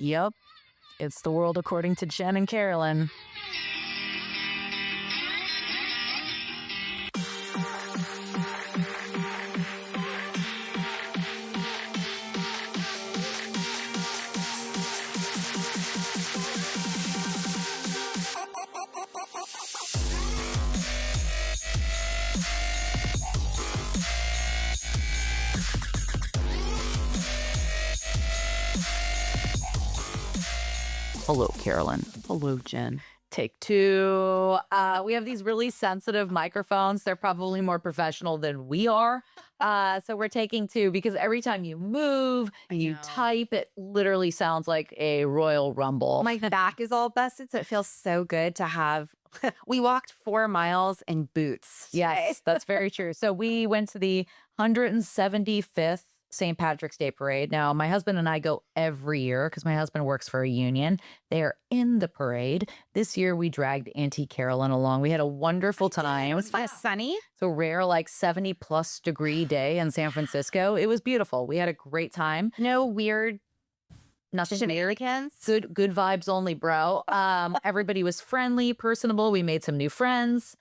Yep. It's the world according to Jen and Carolyn. Hello, Carolyn. Hello, Jen. Take two. We have these really sensitive microphones. They're probably more professional than we are. So we're taking two because every time you move and you type, it literally sounds like a Royal Rumble. My back is all busted, so it feels so good to have. We walked 4 miles in boots. Yes, that's very true. So we went to the 175th St. Patrick's Day Parade. Now, my husband and I go every year because my husband works for a union. They are in the parade. This year, we dragged Auntie Carolyn along. We had a wonderful time. It was fun. Sunny. It's a rare, like 70+ degree day in San Francisco. It was beautiful. We had a great time. No weird Nothing. Shenanigans. Good vibes only, bro. Everybody was friendly, personable. We made some new friends.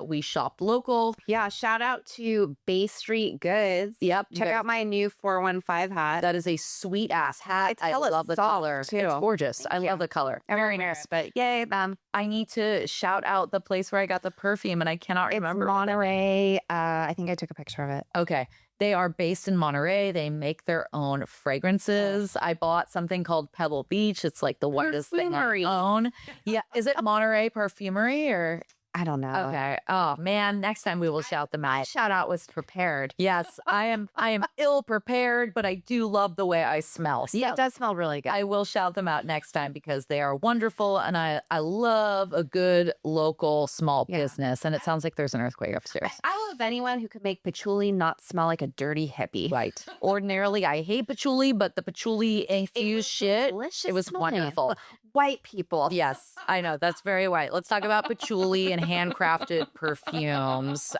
We shopped local. Yeah, shout out to Bay Street Goods. Yep. Check out my new 415 hat. That is a sweet ass hat. I love the color too. It's gorgeous. I love the color. Very nice. But yay, them. I need to shout out the place where I got the perfume and I cannot remember. It's Monterey. I think I took a picture of it. Okay. They are based in Monterey. They make their own fragrances. I bought something called Pebble Beach. It's like the whitest thing I own. Yeah. Is it Monterey Perfumery or? I don't know. Okay. Oh man, next time we will shout them out. Shout out was prepared. Yes, I am ill prepared, but I do love the way I smell. So yeah, it does smell really good. I will shout them out next time because they are wonderful, and I love a good local small business. And it sounds like there's an earthquake upstairs. I love anyone who could make patchouli not smell like a dirty hippie. Right. Ordinarily, I hate patchouli, but the patchouli infused shit, it was wonderful. White people. Yes, I know. That's very white. Let's talk about patchouli and handcrafted perfumes.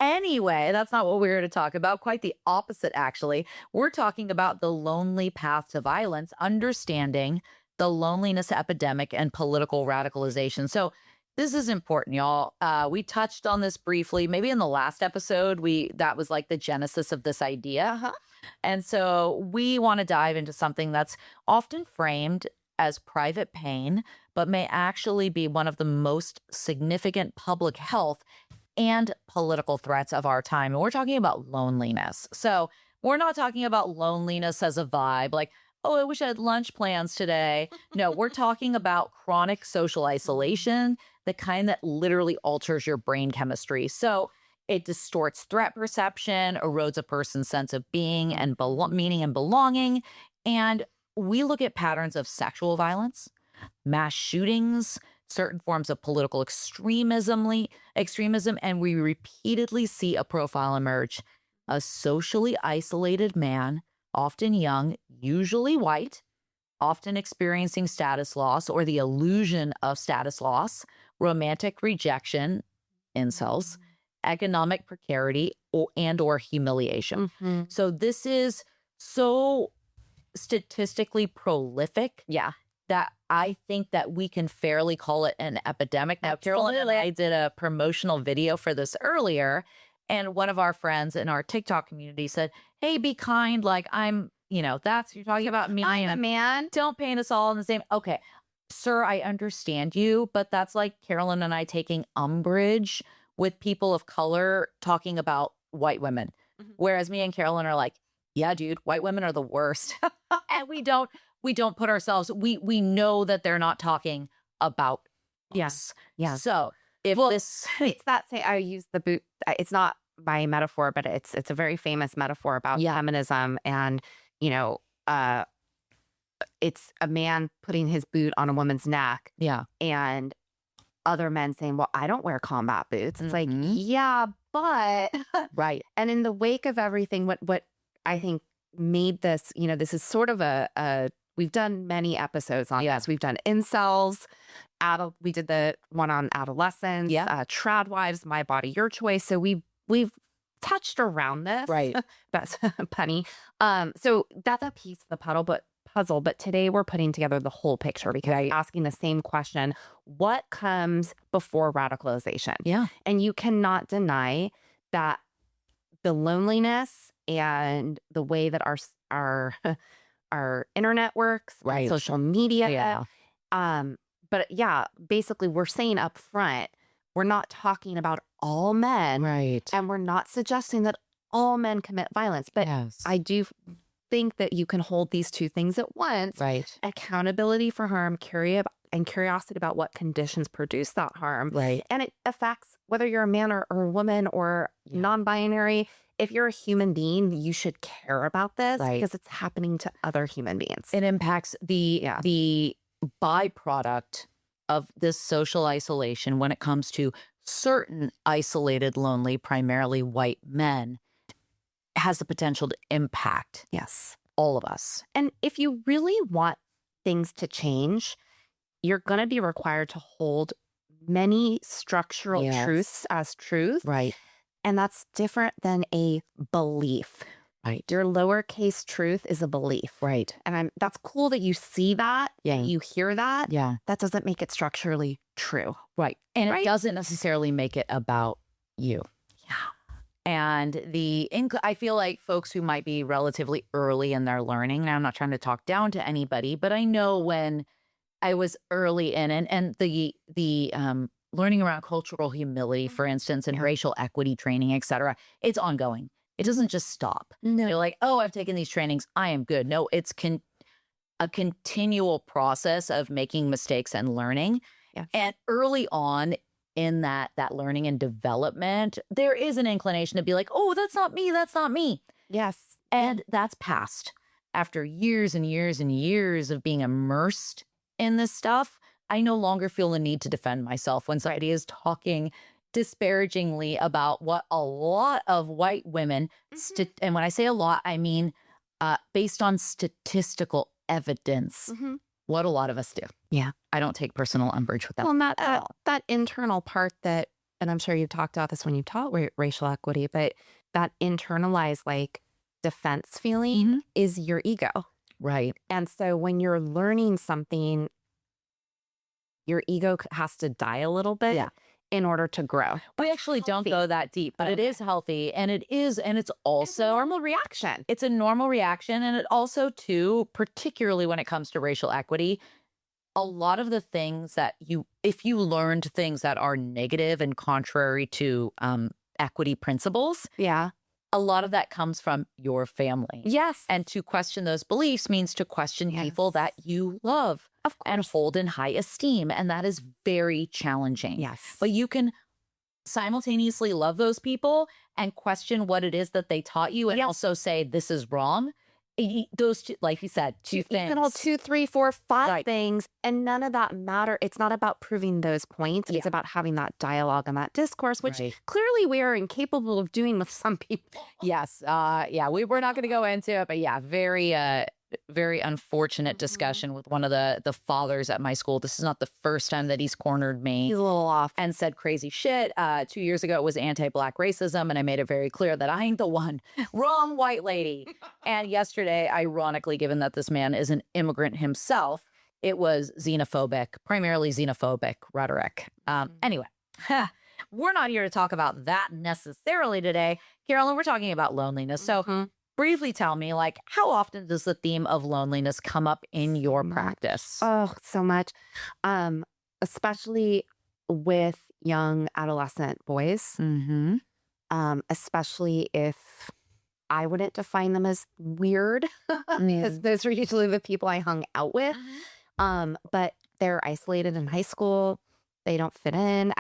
Anyway, that's not what we're here to talk about. Quite the opposite, actually. We're talking about the lonely path to violence, understanding the loneliness epidemic and political radicalization. So this is important, y'all. We touched on this briefly, maybe in the last episode. That was like the genesis of this idea. And so we want to dive into something that's often framed as private pain, but may actually be one of the most significant public health and political threats of our time. And we're talking about loneliness. So we're not talking about loneliness as a vibe, like, oh, I wish I had lunch plans today. No, we're talking about chronic social isolation, the kind that literally alters your brain chemistry. So it distorts threat perception, erodes a person's sense of being and meaning and belonging. And we look at patterns of sexual violence, mass shootings, certain forms of political extremism, and we repeatedly see a profile emerge. A socially isolated man, often young, usually white, often experiencing status loss or the illusion of status loss, romantic rejection, incels, economic precarity, or humiliation. So this is so statistically prolific that I think that we can fairly call it an epidemic. Now, Carolyn and I did a promotional video for this earlier, and one of our friends in our TikTok community said, hey, be kind. Like you're talking about me. I'm a man. Don't paint us all in the same. Okay, sir, I understand you, but that's like Carolyn and I taking umbrage with people of color talking about white women. Whereas me and Carolyn are like, yeah, dude, white women are the worst. And we don't put ourselves, we know that they're not talking about us. Yeah. So if it's that say I use the boot, it's not my metaphor, but it's a very famous metaphor about feminism. And, it's a man putting his boot on a woman's neck. Yeah. And other men saying, well, I don't wear combat boots. It's like, yeah, but right. And in the wake of everything, what I think made this, this is sort of we've done many episodes on this. We've done incels, we did the one on adolescence, trad wives, my body, your choice. So we've touched around this. Right. That's punny. So that's a piece of the puzzle. But today we're putting together the whole picture because I'm asking the same question: what comes before radicalization? Yeah. And you cannot deny that the loneliness and the way that our our internet works, Right. social media. Yeah. But yeah, basically we're saying up front, we're not talking about all men, Right. and we're not suggesting that all men commit violence. But Yes. I do think that you can hold these two things at once: Right. accountability for harm, and curiosity about what conditions produce that harm. Right. And it affects whether you're a man or a woman or non-binary. If you're a human being, you should care about this because it's happening to other human beings. It impacts the byproduct of this social isolation when it comes to certain isolated, lonely, primarily white men, has the potential to impact all of us. And if you really want things to change, you're going to be required to hold many structural truths as truth. Right. And that's different than a belief. Right. Your lowercase truth is a belief. Right. And that's cool that you see that, you hear that. Yeah. That doesn't make it structurally true. Right. And it doesn't necessarily make it about you. Yeah. And I feel like folks who might be relatively early in their learning, and I'm not trying to talk down to anybody, but I know when I was early in and the learning around cultural humility, for instance, and racial equity training, et cetera, it's ongoing. It doesn't just stop. No. You're like, oh, I've taken these trainings, I am good. No, it's a continual process of making mistakes and learning. Yes. And early on in that learning and development, there is an inclination to be like, oh, that's not me. That's not me. Yes. And that's past. After years and years and years of being immersed in this stuff, I no longer feel the need to defend myself when somebody is talking disparagingly about what a lot of white women, and when I say a lot, I mean based on statistical evidence, what a lot of us do. Yeah. I don't take personal umbrage with that. Well, and that internal part that, and I'm sure you've talked about this when you taught racial equity, but that internalized like defense feeling is your ego. Right. And so when you're learning something, your ego has to die a little bit in order to grow. We actually don't go that deep, but it is healthy. And it's also a normal reaction. It's a normal reaction. And it also, too, particularly when it comes to racial equity, a lot of the things that if you learned things that are negative and contrary to equity principles, a lot of that comes from your family. Yes. And to question those beliefs means to question people that you love and hold in high esteem. And that is very challenging. Yes. But you can simultaneously love those people and question what it is that they taught you and also say, this is wrong. Those two, like you said, two things. You can hold 2, 3, 4, 5 things, and none of that matter. It's not about proving those points. It's about having that dialogue and that discourse, which clearly we are incapable of doing with some people. Yes. We're not going to go into it, but very unfortunate discussion with one of the fathers at my school. This is not the first time that he's cornered me. He's a little off. And said crazy shit. 2 years ago, it was anti-Black racism. And I made it very clear that I ain't the one. Wrong white lady. And yesterday, ironically, given that this man is an immigrant himself, it was primarily xenophobic rhetoric. Anyway, we're not here to talk about that necessarily today. Carolyn, we're talking about loneliness. So briefly tell me, like, how often does the theme of loneliness come up in your practice? Oh, so much. Especially with young adolescent boys. Especially if I wouldn't define them as weird, because those are usually the people I hung out with. But they're isolated in high school. They don't fit in.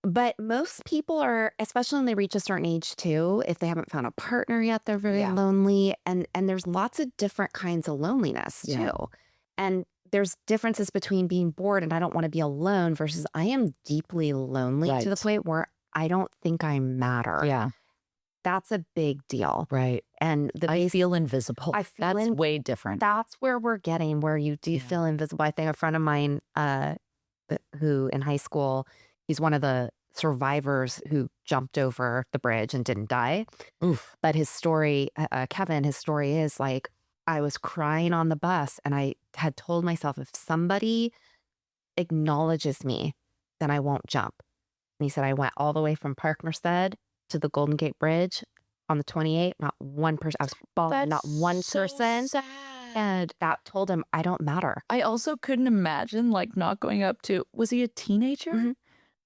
But most people are, especially when they reach a certain age too, if they haven't found a partner yet, they're very lonely. And there's lots of different kinds of loneliness too. And there's differences between being bored and I don't want to be alone versus I am deeply lonely to the point where I don't think I matter. Yeah. That's a big deal. Right. And I feel invisible. That's way different. That's where we're getting, where you do feel invisible. I think a friend of mine who in high school, he's one of the survivors who jumped over the bridge and didn't die. Oof. But his story, Kevin, his story is like, I was crying on the bus and I had told myself, if somebody acknowledges me, then I won't jump. And he said, I went all the way from Park Merced to the Golden Gate Bridge on the 28th. Not one person, I was bawling, not one person. Sad. And that told him, I don't matter. I also couldn't imagine like not going up to, was he a teenager?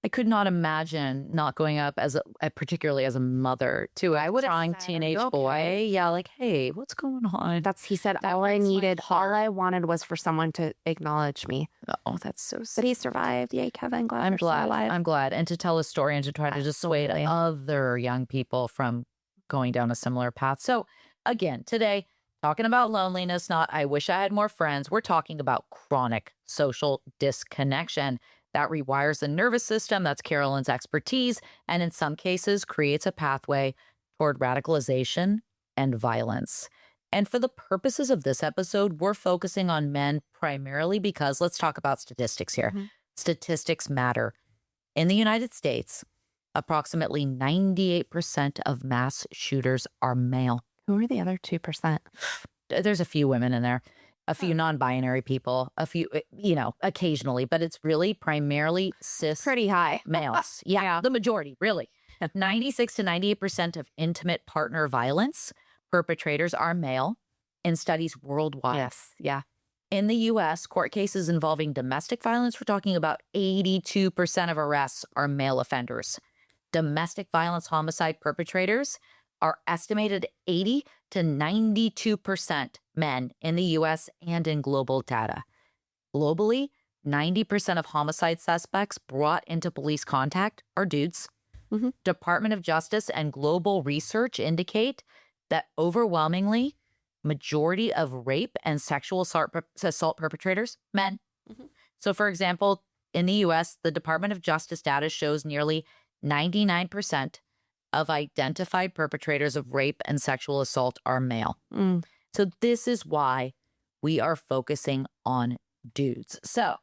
I could not imagine not going up as particularly as a mother to a trying teenage boy. Yeah, like, hey, what's going on? He said, all I wanted was for someone to acknowledge me. Oh, that's so sad. But he survived. Yay, Kevin. Glad I'm you're still glad. alive. I'm glad. And to tell a story and to try to dissuade other young people from going down a similar path. So again, today, talking about loneliness, not I wish I had more friends. We're talking about chronic social disconnection that rewires the nervous system. That's Carolyn's expertise. And in some cases, creates a pathway toward radicalization and violence. And for the purposes of this episode, we're focusing on men primarily because let's talk about statistics here. Statistics matter. In the United States, approximately 98% of mass shooters are male. Who are the other 2%? There's a few women in there, a few non-binary people, a few, occasionally, but it's really primarily cis Pretty high. males. Yeah, the majority, really. 96 to 98% of intimate partner violence perpetrators are male in studies worldwide. Yes. Yeah. In the U.S., court cases involving domestic violence, we're talking about 82% of arrests are male offenders. Domestic violence homicide perpetrators are estimated 80 to 92% men in the U.S. and in global data. Globally, 90% of homicide suspects brought into police contact are dudes. Department of Justice and global research indicate that overwhelmingly, majority of rape and sexual assault perpetrators, men. So for example, in the U.S., the Department of Justice data shows nearly 99% of identified perpetrators of rape and sexual assault are male. So this is why we are focusing on dudes. So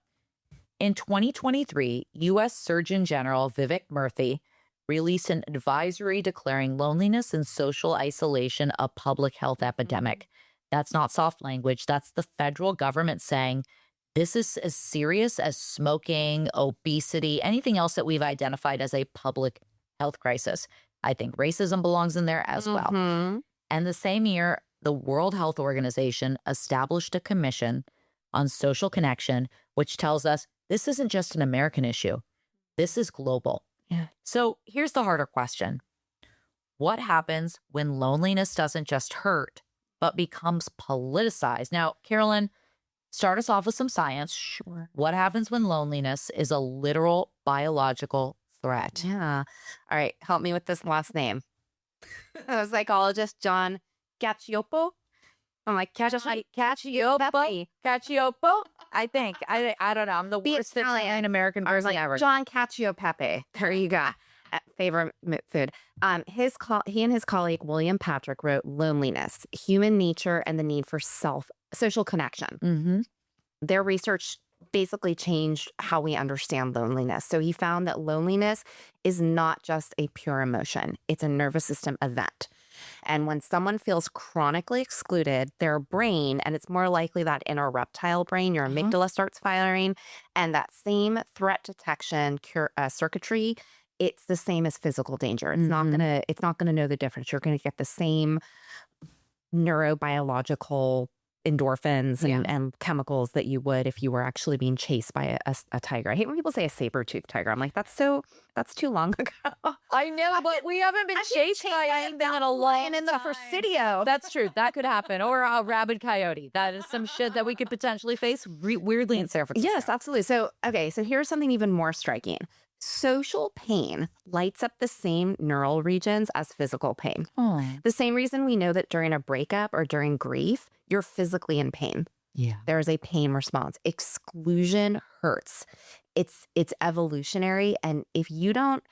in 2023, U.S. Surgeon General Vivek Murthy released an advisory declaring loneliness and social isolation a public health epidemic. That's not soft language. That's the federal government saying this is as serious as smoking, obesity, anything else that we've identified as a public health crisis. I think racism belongs in there as well. And the same year, the World Health Organization established a commission on social connection, which tells us this isn't just an American issue. This is global. Yeah. So here's the harder question. What happens when loneliness doesn't just hurt, but becomes politicized? Now, Carolyn, start us off with some science. Sure. What happens when loneliness is a literal biological threat? Yeah. All right. Help me with this last name. A psychologist, John Cacioppo. I'm like, Cacioppo? Cacioppo? I think. I don't know. I'm the worst Italian American person ever. John Cacioppo. There you go. Favorite food. He and his colleague William Patrick wrote Loneliness, Human Nature and the Need for Social Connection. Their research basically changed how we understand loneliness. So he found that loneliness is not just a pure emotion. It's a nervous system event. And when someone feels chronically excluded, their brain, and it's more likely that in our reptile brain, your amygdala starts firing, and that same threat detection circuitry, it's the same as physical danger. It's not gonna know the difference. You're gonna get the same neurobiological endorphins and chemicals that you would if you were actually being chased by a tiger. I hate when people say a saber-toothed tiger. I'm like, that's too long ago. I know, but we haven't been chased by anything in a long in the Presidio. That's true. That could happen. Or a rabid coyote. That is some shit that we could potentially face weirdly in San Francisco. Yes, absolutely. So here's something even more striking. Social pain lights up the same neural regions as physical pain. The same reason we know that during a breakup or during grief, you're physically in pain. Yeah. There is a pain response. Exclusion hurts. It's evolutionary. And if you don't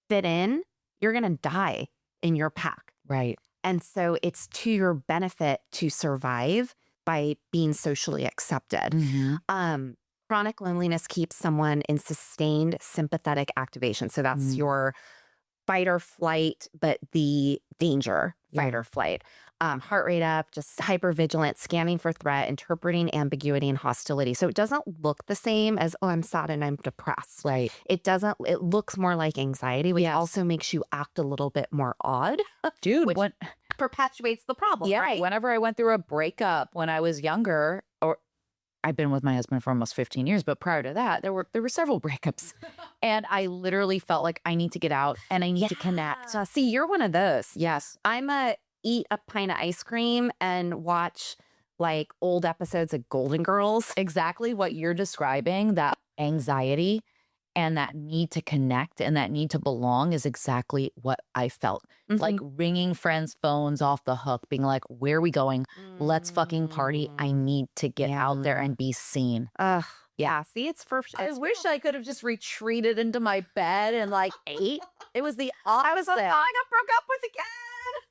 fit in, you're going to die in your pack. Right. And so it's to your benefit to survive by being socially accepted. Chronic loneliness keeps someone in sustained sympathetic activation. So that's your fight or flight, but the danger, fight or flight. Heart rate up, just hyper vigilant, scanning for threat, interpreting ambiguity and hostility. So it doesn't look the same as, oh, I'm sad and I'm depressed. Right. It doesn't, it looks more like anxiety, which also makes you act a little bit more odd. Dude, which perpetuates the problem. yeah, right? whenever I went through a breakup when I was younger, or I've been with my husband for almost 15 years, but prior to that, there were several breakups. And I literally felt like I need to get out and I need to connect. So, see, you're one of those. Yes. I'm a eat a pint of ice cream and watch like old episodes of Golden Girls. Exactly what you're describing, that anxiety and that need to connect and that need to belong is exactly what I felt. Like ringing friends' phones off the hook, being like, where are we going? Let's fucking party. I need to get out there and be seen. Ugh. Yeah. See, it's for. I wish I could have just retreated into my bed and like ate. It was the opposite. I was like, oh, I got broke up with again.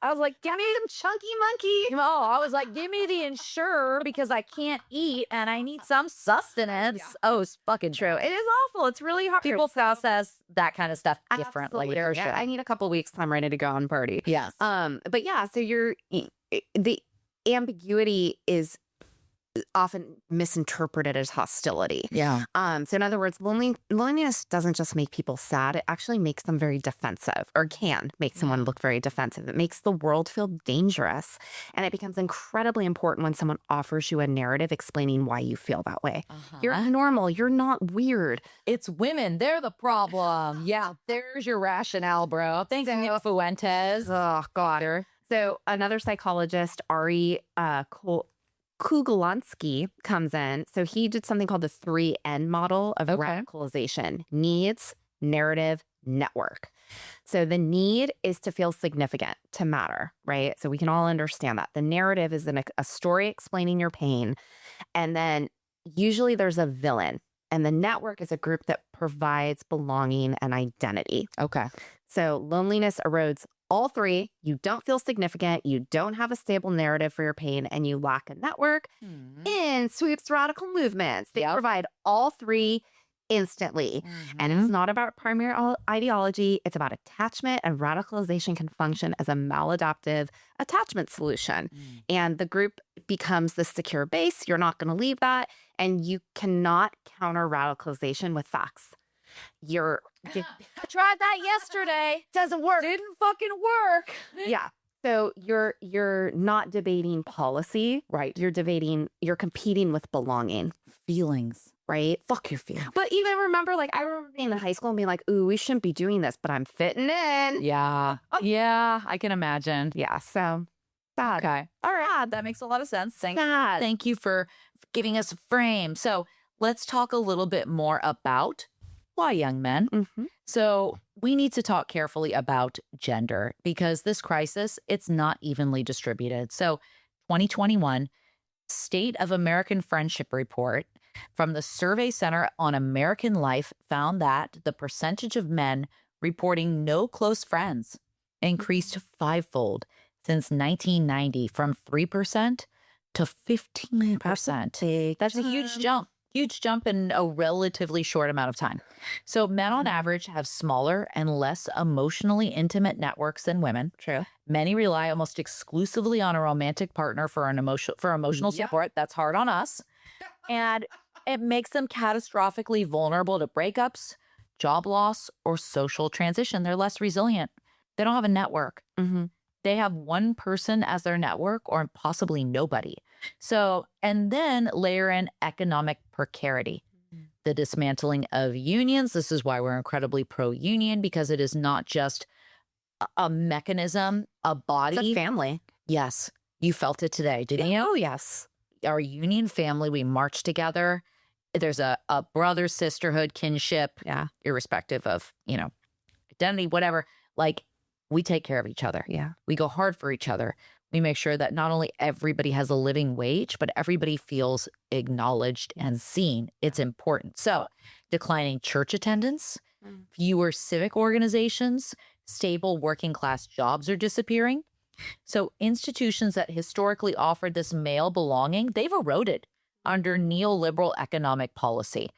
I was like, Give me them chunky monkey. oh, I was like, give me the Ensure because I can't eat and I need some sustenance. Oh, it's fucking true. It is awful. It's really hard. People process that kind of stuff differently. Absolutely. For Yeah, sure. I need a couple weeks. I'm ready to go on party. Yes. But yeah, so the ambiguity is often misinterpreted as hostility. Yeah. So in other words, loneliness doesn't just make people sad, it actually makes them very defensive, or can make someone look very defensive. It makes the world feel dangerous. And it becomes incredibly important when someone offers you a narrative explaining why you feel that way. You're normal. You're not weird. It's women. They're the problem. Yeah. There's your rationale, bro. Thanks, Nick Fuentes. Oh, God. So another psychologist, Ari Kuglansky, comes in. So he did something called the 3N model of radicalization: needs, narrative, network. So the need is to feel significant, to matter, right? So we can all understand that. The narrative is a story explaining your pain. And then usually there's a villain. And the network is a group that provides belonging and identity. Okay. So loneliness erodes all three. You don't feel significant. You don't have a stable narrative for your pain, and you lack a network. In sweeps radical movements. They provide all three instantly. And it's not about primary ideology. It's about attachment, and radicalization can function as a maladaptive attachment solution. And the group becomes the secure base. You're not going to leave that. And you cannot counter radicalization with facts. I tried that yesterday. Doesn't work. Didn't fucking work. Yeah. So you're not debating policy, Right. You're competing with belonging. Feelings. Right? Fuck your feelings. But even remember, like, I remember being in high school and being like, ooh, we shouldn't be doing this, but I'm fitting in. Yeah. Yeah. I can imagine. Yeah. So sad. Okay. All right. That makes a lot of sense. Sad. Thank you for giving us a frame. So let's talk a little bit more about why young men. So we need to talk carefully about gender because this crisis, it's not evenly distributed. So 2021 State of American Friendship Report from the Survey Center on American Life found that the percentage of men reporting no close friends increased fivefold since 1990 from 3% to 15%. That's a huge jump. Huge jump in a relatively short amount of time. So men on average have smaller and less emotionally intimate networks than women. True. Many rely almost exclusively on a romantic partner for emotional support. That's hard on us. And it makes them catastrophically vulnerable to breakups, job loss, or social transition. They're less resilient. They don't have a network. They have one person as their network or possibly nobody. So, and then layer in economic precarity, the dismantling of unions. This is why we're incredibly pro-union, because it is not just a mechanism, a body. It's a family. Yes. You felt it today, didn't you? Oh, yes. Our union family, we march together. There's a brother, sisterhood, kinship, irrespective of, identity, whatever. Like, we take care of each other. Yeah. We go hard for each other. We make sure that not only everybody has a living wage, but everybody feels acknowledged and seen. It's important. So declining church attendance, fewer civic organizations, stable working class jobs are disappearing. So institutions that historically offered this male belonging, they've eroded. under neoliberal economic policy.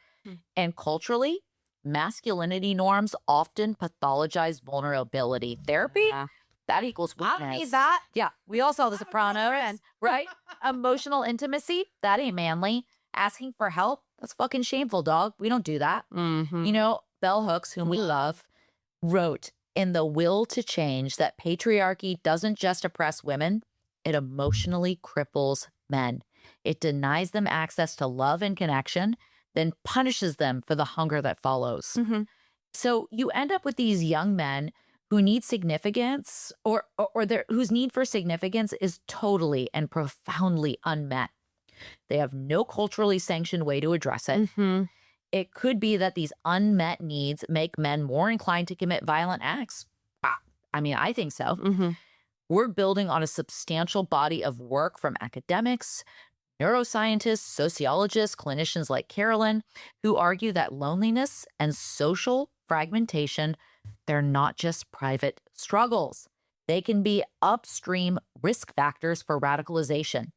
And culturally, masculinity norms often pathologize vulnerability. Therapy, that equals I weakness. don't need that. Yeah, we all saw The Sopranos, right? Emotional intimacy, that ain't manly. Asking for help, that's fucking shameful, dog. We don't do that. Mm-hmm. You know, Bell Hooks, whom we love, wrote in The Will to Change that patriarchy doesn't just oppress women, it emotionally cripples men. It denies them access to love and connection, then punishes them for the hunger that follows. Mm-hmm. So you end up with these young men who need significance or their whose need for significance is totally and profoundly unmet. They have no culturally sanctioned way to address it. Mm-hmm. It could be that these unmet needs make men more inclined to commit violent acts. I mean, I think so. Mm-hmm. We're building on a substantial body of work from academics, neuroscientists, sociologists, clinicians like Carolyn, who argue that loneliness and social fragmentation, they're not just private struggles. They can be upstream risk factors for radicalization.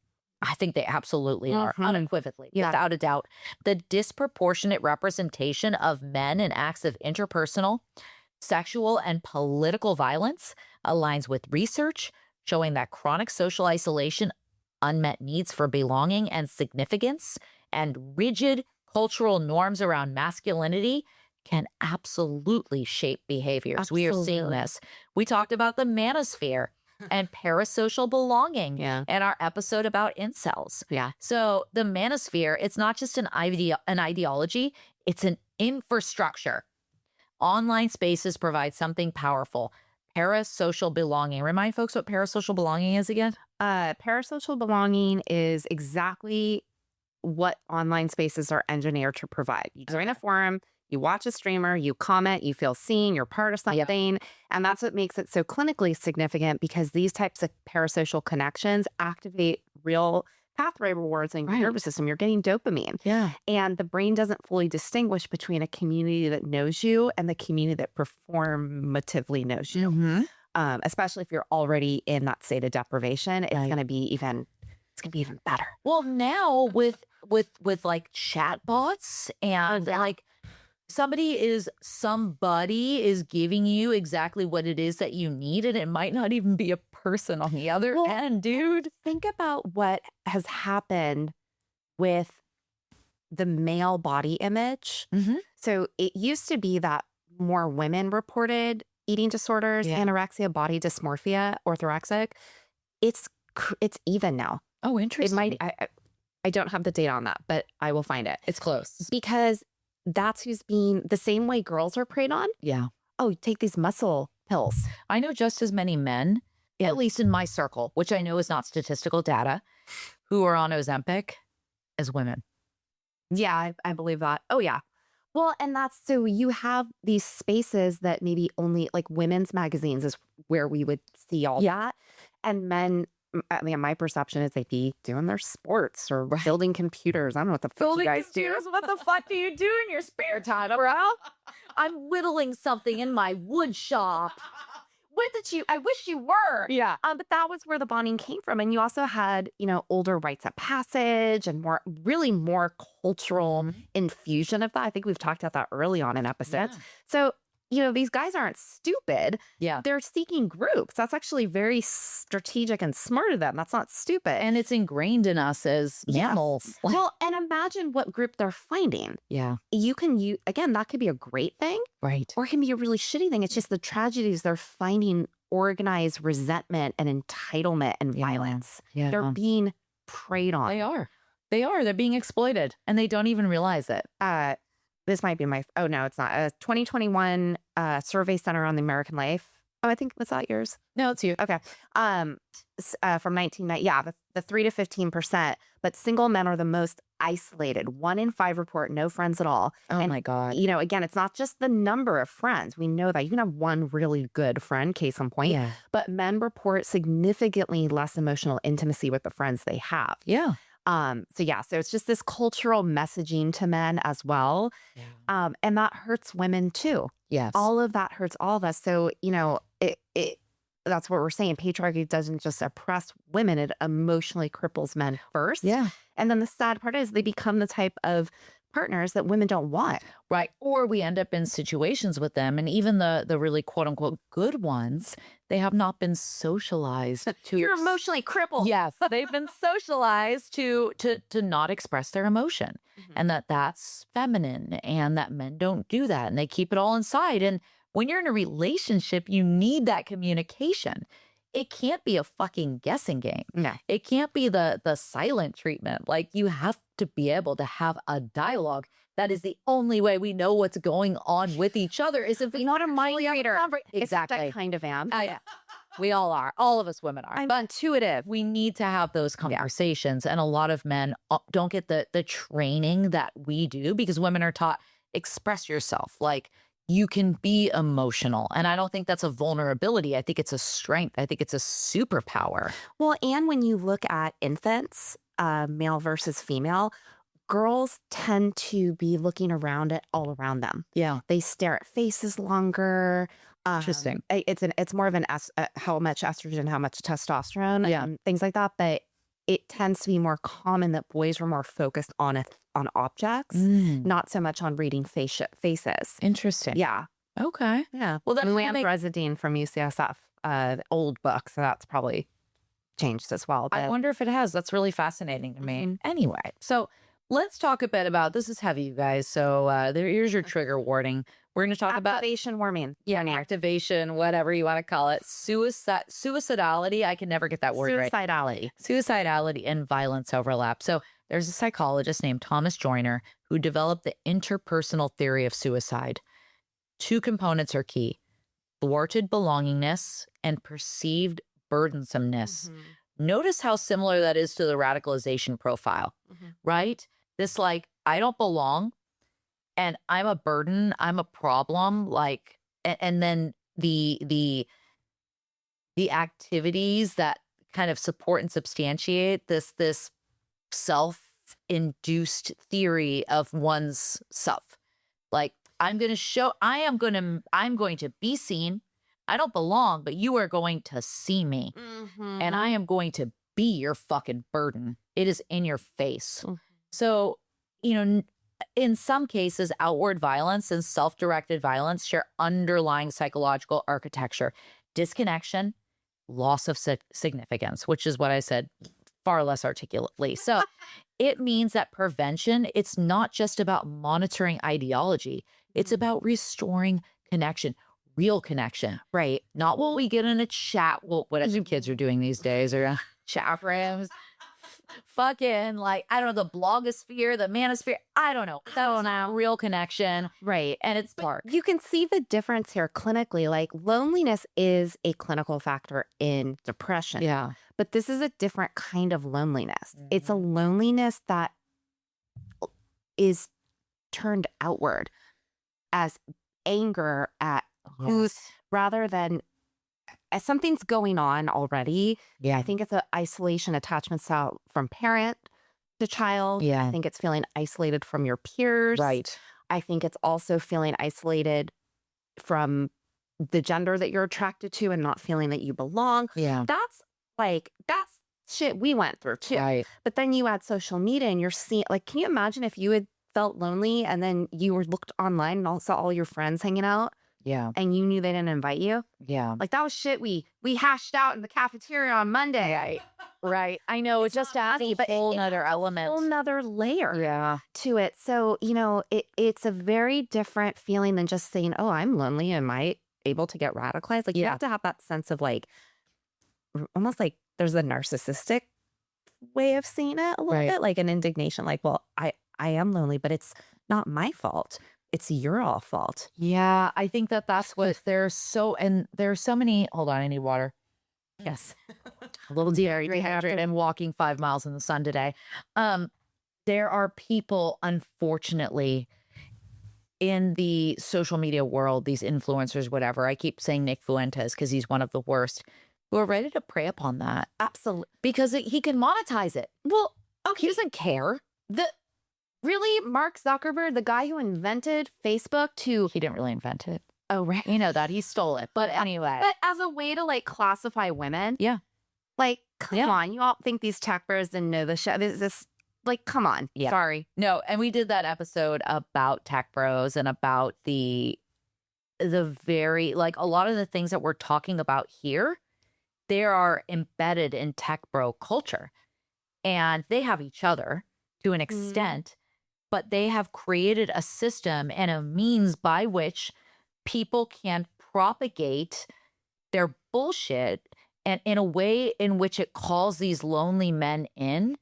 I think they absolutely are, unequivocally, without a doubt. The disproportionate representation of men in acts of interpersonal, sexual, and political violence aligns with research showing that chronic social isolation, unmet needs for belonging and significance, and rigid cultural norms around masculinity can absolutely shape behaviors. We are seeing this. We talked about the manosphere and parasocial belonging in our episode about incels. Yeah. So the manosphere, it's not just an ideology, it's an infrastructure. Online spaces provide something powerful. Parasocial belonging. Remind folks what parasocial belonging is again? Parasocial belonging is exactly what online spaces are engineered to provide. You join a forum, you watch a streamer, you comment, you feel seen, you're part of something. And that's what makes it so clinically significant, because these types of parasocial connections activate real pathway rewards in your nervous system. You're getting dopamine. Yeah. And the brain doesn't fully distinguish between a community that knows you and the community that performatively knows you. Especially if you're already in that state of deprivation, it's going to be even better. Well, now with like chat bots and like somebody is giving you exactly what it is that you need, and it might not even be a person on the other end, dude. Think about what has happened with the male body image. So it used to be that more women reported eating disorders, anorexia, body dysmorphia, orthorexic. It's even now. Oh, interesting. It might. I don't have the data on that, but I will find it. It's close. Because that's who's being the same way girls are preyed on. Yeah. Oh, take these muscle pills. I know just as many men, at least in my circle, which I know is not statistical data, who are on Ozempic as women. Yeah, I believe that. Oh, yeah. Well, and that's so you have these spaces that maybe only like women's magazines is where we would see all that. And men, I mean, my perception is they'd be doing their sports or building computers. I don't know what the fuck you guys do. What the fuck do you do in your spare time, bro? I'm whittling something in my wood shop. I wish you were. Yeah. But that was where the bonding came from. And you also had, older rites of passage and more cultural infusion of that. I think we've talked about that early on in episodes. Yeah. So, these guys aren't stupid. Yeah. They're seeking groups. That's actually very strategic and smart of them. That's not stupid. And it's ingrained in us as mammals. Well, and imagine what group they're finding. Yeah. Again, that could be a great thing. Right. Or it can be a really shitty thing. It's just the tragedies they're finding organized resentment and entitlement and violence. Yeah. They're being preyed on. They are. They're being exploited and they don't even realize it. This might be oh no, it's not. 2021 survey center on the American life. Oh, I think, was that yours? No, it's you. Okay. From 1990. Yeah, the 3 to 15%. But single men are the most isolated. 1 in 5 report no friends at all. Oh my God. Again, it's not just the number of friends. We know that you can have one really good friend, case in point. Yeah. But men report significantly less emotional intimacy with the friends they have. Yeah. So it's just this cultural messaging to men as well. Yeah. And that hurts women too. Yes. All of that hurts all of us. So, that's what we're saying. Patriarchy doesn't just oppress women, it emotionally cripples men first. Yeah. And then the sad part is they become the type of partners that women don't want. Right. Or we end up in situations with them, and even the really quote unquote good ones, they have not been socialized to You're emotionally crippled. Yes, they've been socialized to not express their emotion, and that's feminine, and that men don't do that, and they keep it all inside. And when you're in a relationship, you need that communication. It can't be a fucking guessing game. No. It can't be the silent treatment. Like, you have to be able to have a dialogue. That is the only way we know what's going on with each other, is if we Not a mind actually have a reader. Exactly. I kind of am. Yeah. We all are. All of us women are. I'm intuitive. We need to have those conversations. And a lot of men don't get the training that we do, because women are taught, express yourself. Like, you can be emotional. And I don't think that's a vulnerability. I think it's a strength. I think it's a superpower. Well, and when you look at infants, male versus female, girls tend to be looking around at all around them. Yeah. They stare at faces longer. Interesting. It's more of an how much estrogen, how much testosterone, and things like that. But it tends to be more common that boys were more focused on objects, not so much on reading faces. Interesting. Yeah. Okay. Yeah. Well, that's Lamb Residine from UCSF, the old book, so that's probably changed as well. I But wonder if it has. That's really fascinating to me. Anyway, so let's talk a bit about, this is heavy, you guys. So here's your trigger warning. We're going to talk about activation warming. activation, whatever you want to call it. Suicidality. I can never get that word right. Suicidality and violence overlap. So there's a psychologist named Thomas Joyner who developed the interpersonal theory of suicide. Two components are key: thwarted belongingness and perceived burdensomeness. Notice how similar that is to the radicalization profile, right? This, like, I don't belong, and I'm a burden, I'm a problem, like, and then the activities that kind of support and substantiate this self-induced theory of one's self. Like, I'm going to be seen. I don't belong, but you are going to see me. And I am going to be your fucking burden. It is in your face. So, in some cases, outward violence and self-directed violence share underlying psychological architecture: disconnection, loss of significance, which is what I said far less articulately. So it means that prevention, it's not just about monitoring ideology. It's about restoring connection, real connection, right? Not what we get in a chat. Well, what some kids are doing these days, or chat rooms. Fucking, like, I don't know, the blogosphere, the manosphere, I don't know. That's not real connection. Right. And it's dark. You can see the difference here clinically. Like, loneliness is a clinical factor in depression. Yeah. But this is a different kind of loneliness. It's a loneliness that is turned outward as anger at who's, rather than as something's going on already. Yeah. I think it's an isolation attachment style from parent to child. Yeah. I think it's feeling isolated from your peers. Right. I think it's also feeling isolated from the gender that you're attracted to and not feeling that you belong. Yeah. That's shit we went through too. Right. But then you add social media and you're seeing, like, can you imagine if you had felt lonely and then you were looked online and all saw all your friends hanging out? Yeah. And you knew they didn't invite you? Yeah. Like, that was shit we hashed out in the cafeteria on Monday. Right. I know. It's just adds a whole nother element. Whole nother layer Yeah. to it. So, it's a very different feeling than just saying, oh, I'm lonely. Am I able to get radicalized? Like, you have to have that sense of, like, almost like there's a narcissistic way of seeing it a little bit, like an indignation, like, well, I am lonely, but it's not my fault. It's your all fault. Yeah. I think that's what there's so many. Hold on. I need water. Yes. A little dehydrated and walking 5 miles in the sun today. There are people, unfortunately, in the social media world, these influencers, whatever. I keep saying Nick Fuentes because he's one of the worst, who are ready to prey upon that. Absolutely. Because he can monetize it. Well, He doesn't care. Really, Mark Zuckerberg, the guy who invented Facebook He didn't really invent it. Oh, right. You know that. He stole it. But anyway. But as a way to, like, classify women. Yeah. Like, come on. You all think these tech bros didn't know the shit. This Like, come on. Yeah. Sorry. No, and we did that episode about tech bros and about the very, like, a lot of the things that we're talking about here, they are embedded in tech bro culture, and they have each other to an extent, but they have created a system and a means by which people can propagate their bullshit, and in a way in which it calls these lonely men in.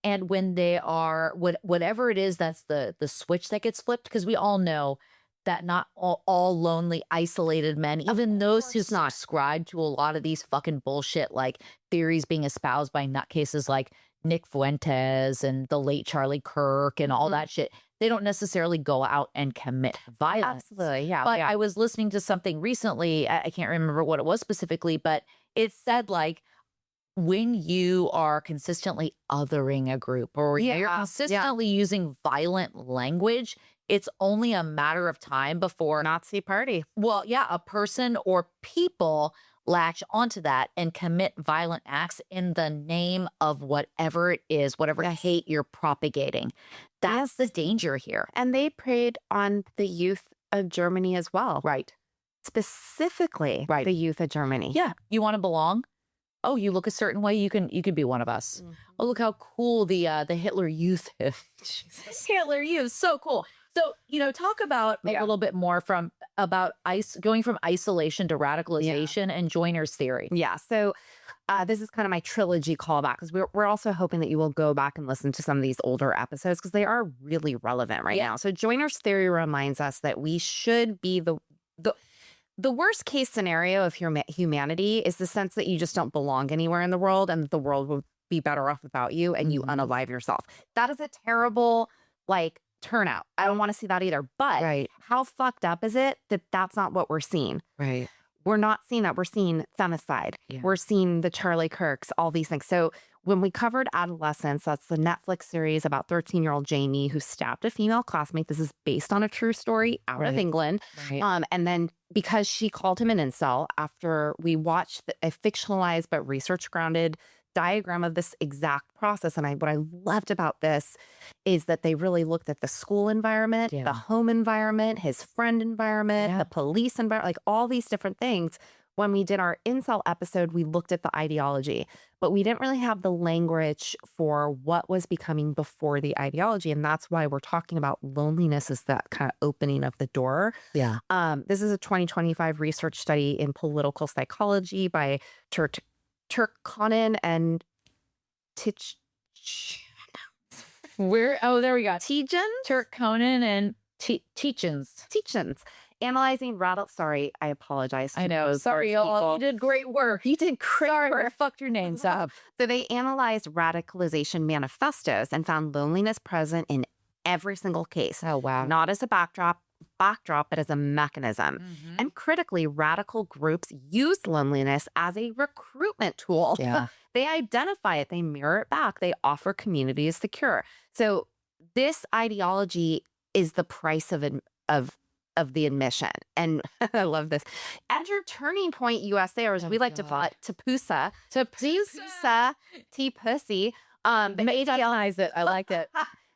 And when they are whatever it is, that's the switch that gets flipped, because we all know that not all lonely, isolated men, even those who subscribe to a lot of these fucking bullshit like theories being espoused by nutcases like Nick Fuentes and the late Charlie Kirk and all that shit, they don't necessarily go out and commit violence. Absolutely. Yeah. But I was listening to something recently, I can't remember what it was specifically, but it said like, when you are consistently othering a group, or you're consistently using violent language, it's only a matter of time before Nazi party. well, yeah, a person or people latch onto that and commit violent acts in the name of whatever it is, whatever hate you're propagating. That's the danger here. And they preyed on the youth of Germany as well. Right. Specifically, the youth of Germany. Yeah. You want to belong? Oh, you look a certain way, you can be one of us. Oh, look how cool the Hitler Youth is. Hitler Youth, so cool. So, talk about a little bit more about going from isolation to radicalization and joiner's theory. Yeah. So this is kind of my trilogy callback, because we're also hoping that you will go back and listen to some of these older episodes, because they are really relevant right now. So joiner's theory reminds us that we should be the worst case scenario of humanity is the sense that you just don't belong anywhere in the world, and that the world will be better off without you, and you unalive yourself. That is a terrible, turnout. I don't want to see that either. But how fucked up is it that that's not what we're seeing? Right. We're not seeing that. We're seeing femicide. Yeah. We're seeing the Charlie Kirks, all these things. So when we covered Adolescence, that's the Netflix series about 13-year-old Jamie who stabbed a female classmate. This is based on a true story out of England. Right. And then because she called him an incel, after we watched a fictionalized but research-grounded diagram of this exact process. And what I loved about this is that they really looked at the school environment, the home environment, his friend environment, the police environment, like all these different things. When we did our incel episode, we looked at the ideology, but we didn't really have the language for what was becoming before the ideology. And that's why we're talking about loneliness as that kind of opening of the door. Yeah. This is a 2025 research study in political psychology by Turkkonen and there we go. Tietjens? Turkkonen and Tietjens. Analyzing sorry, I apologize. I know. Sorry, y'all. You did great work. You did great work. I fucked your names up. So they analyzed radicalization manifestos and found loneliness present in every single case. Oh, wow. Not as a backdrop, but as a mechanism. And critically, radical groups use loneliness as a recruitment tool. Yeah. They identify it, they mirror it back, they offer community as the cure. So this ideology is the price of the admission. And I love this. Enter Turning Point USA, or as we like to call it, TPUSA. TPUSA. T-Pussy. Analyze it. I liked it.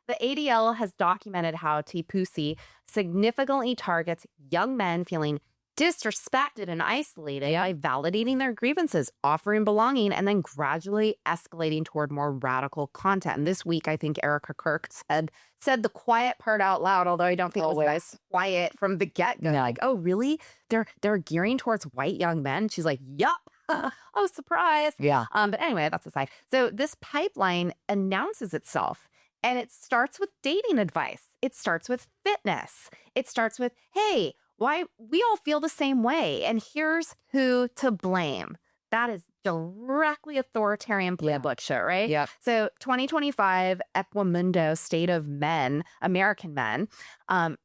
The ADL has documented how TPUSI significantly targets young men feeling disrespected and isolated by validating their grievances, offering belonging, and then gradually escalating toward more radical content. And this week, I think Erica Kirk said the quiet part out loud, although I don't think it was quiet from the get-go. Like, oh, really? They're gearing towards white young men? She's like, yup. Oh, surprise. Yeah. But anyway, that's aside. So this pipeline announces itself. And it starts with dating advice. It starts with fitness. It starts with, hey, why we all feel the same way. And here's who to blame. That is directly authoritarian playbook shit, right? Yeah. So 2025 Equimundo State of Men, American Men,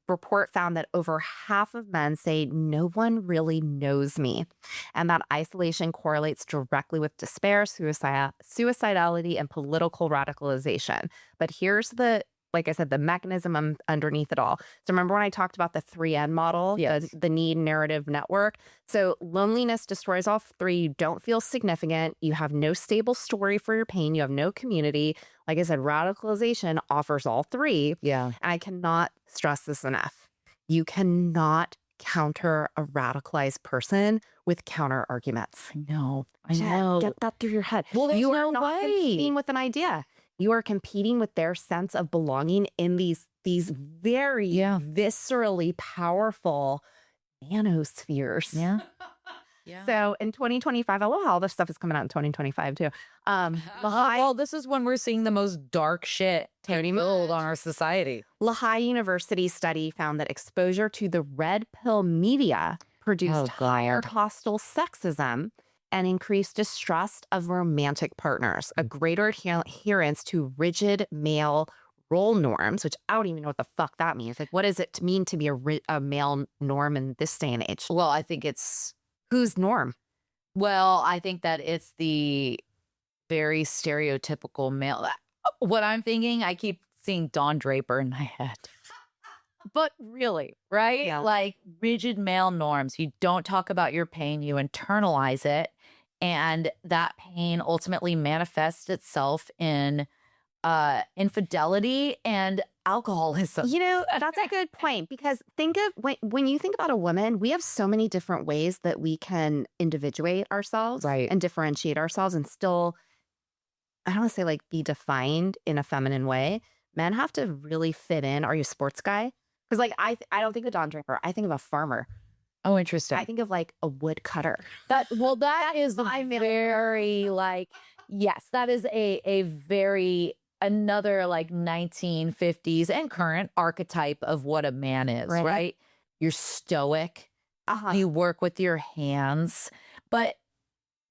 report found that over half of men say no one really knows me. And that isolation correlates directly with despair, suicidality, and political radicalization. But here's the like I said, the mechanism underneath it all. So remember when I talked about the 3N model, Yes. the need narrative network? So loneliness destroys all three. You don't feel significant. You have no stable story for your pain. You have no community. Like I said, radicalization offers all three. Yeah. And I cannot stress this enough. You cannot counter a radicalized person with counter arguments. I know. Get that through your head. Well, there's you are no not way. competing with an idea. You are competing with their sense of belonging in these very viscerally powerful nanospheres. Yeah. Yeah. So in 2025, I love how all this stuff is coming out in 2025 too. Well, this is when we're seeing the most dark shit take hold on our society. Lehigh University study found that exposure to the red pill media produced higher hostile sexism and increased distrust of romantic partners, a greater adherence to rigid male role norms, which I don't even know what the fuck that means. Like, what does it mean to be a male norm in this day and age? Well, I think it's whose norm? Well, I think that it's the very stereotypical male. What I'm thinking, I keep seeing Don Draper in my head. But really, right? Yeah. Like rigid male norms. You don't talk about your pain, you internalize it. And that pain ultimately manifests itself in infidelity and alcoholism. You know, that's a good point, because think of when you think about a woman, we have so many different ways that we can individuate ourselves and differentiate ourselves and still, I don't want to say like be defined in a feminine way. Men have to really fit in. Are you a sports guy? Because like I don't think of Don Draper. I think of a farmer. Oh, interesting. I think of like a woodcutter. That is very like, yes, that is a very another like 1950s and current archetype of what a man is, right? You're stoic. You work with your hands. But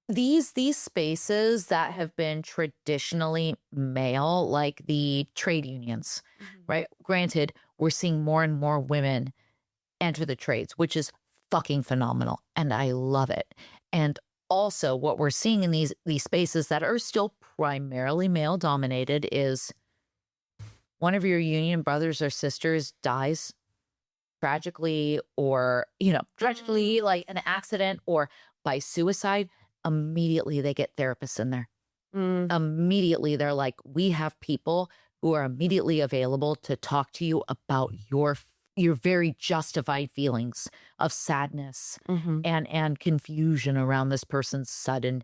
these spaces that have been traditionally male, like the trade unions, right? Granted, we're seeing more and more women enter the trades, which is fucking phenomenal. And I love it. And also what we're seeing in these spaces that are still primarily male dominated is one of your union brothers or sisters dies tragically, or, tragically, like an accident or by suicide. Immediately they get therapists in there. Immediately they're like, we have people who are immediately available to talk to you about your very justified feelings of sadness and confusion around this person's sudden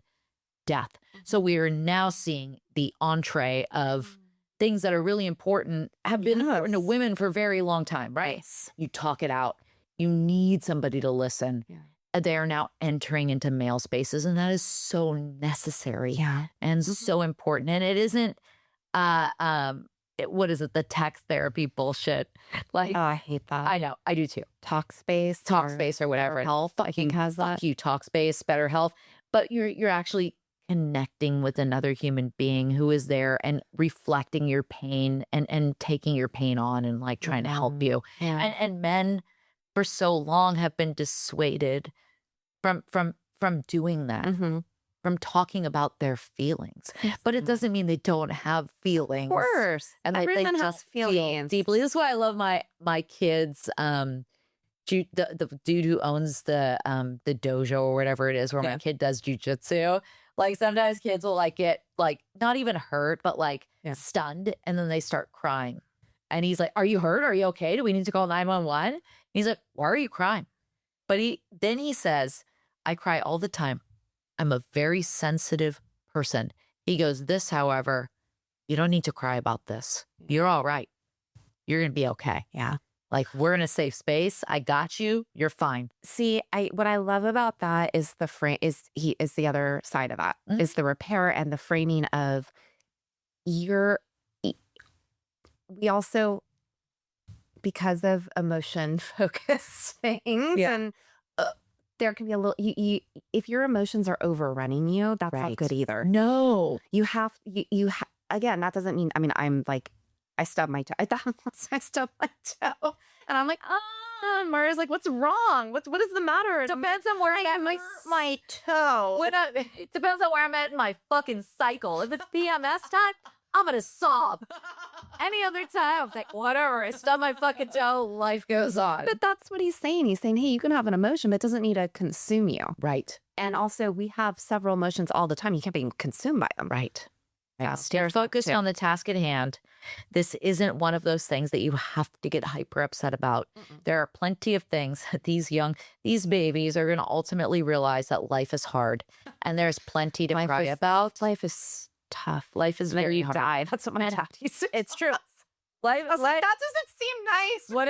death. So we are now seeing the entree of things that are really important, have been important to women for a very long time, right? You talk it out. You need somebody to listen. They are now entering into male spaces, and that is so necessary and so important. And it isn't what is it? The text therapy bullshit. Like, oh, I hate that. I know, I do too. Talkspace or whatever. Health, I think, has that. Fuck you, Talkspace, Better Health. But you're actually connecting with another human being who is there and reflecting your pain and taking your pain on and like trying to help you. And men for so long have been dissuaded from doing that. From talking about their feelings. But it doesn't mean they don't have feelings. Of course. And everyone they has feelings deeply. This is why I love my kids. The dude who owns the dojo or whatever it is where my kid does jujitsu. Like sometimes kids will like get like not even hurt, but like stunned, and then they start crying. And he's like, "Are you hurt? Are you okay? Do we need to call 911?" He's like, "Why are you crying?" But he says, "I cry all the time. I'm a very sensitive person." He goes, "This, however, you don't need to cry about this. You're all right. You're going to be okay." Yeah. Like, we're in a safe space. I got you. You're fine. See, what I love about that is the other side of that is the repair and the framing of we also, because of emotion focused things and there can be a little, if your emotions are overrunning you, that's not good either. No. Again, that doesn't mean, I'm like, I stubbed my toe. I stubbed my toe. And I'm like, and Maria's like, what's wrong? What is the matter? Depends on where I'm at my toe. It depends on where I'm at in my fucking cycle. If it's PMS time, I'm going to sob. Any other time, I'm like, whatever. I stub my fucking toe. Life goes on. But that's what he's saying. He's saying, hey, you can have an emotion, but it doesn't need to consume you. Right. And also, we have several emotions all the time. You can't be consumed by them. Right. Yeah. Stay focused on the task at hand. This isn't one of those things that you have to get hyper upset about. There are plenty of things that these babies are going to ultimately realize that life is hard. And there's plenty to cry about. Life is tough. Life is very hard. Die. That's what my dad used to It's true. Life, that doesn't seem nice. What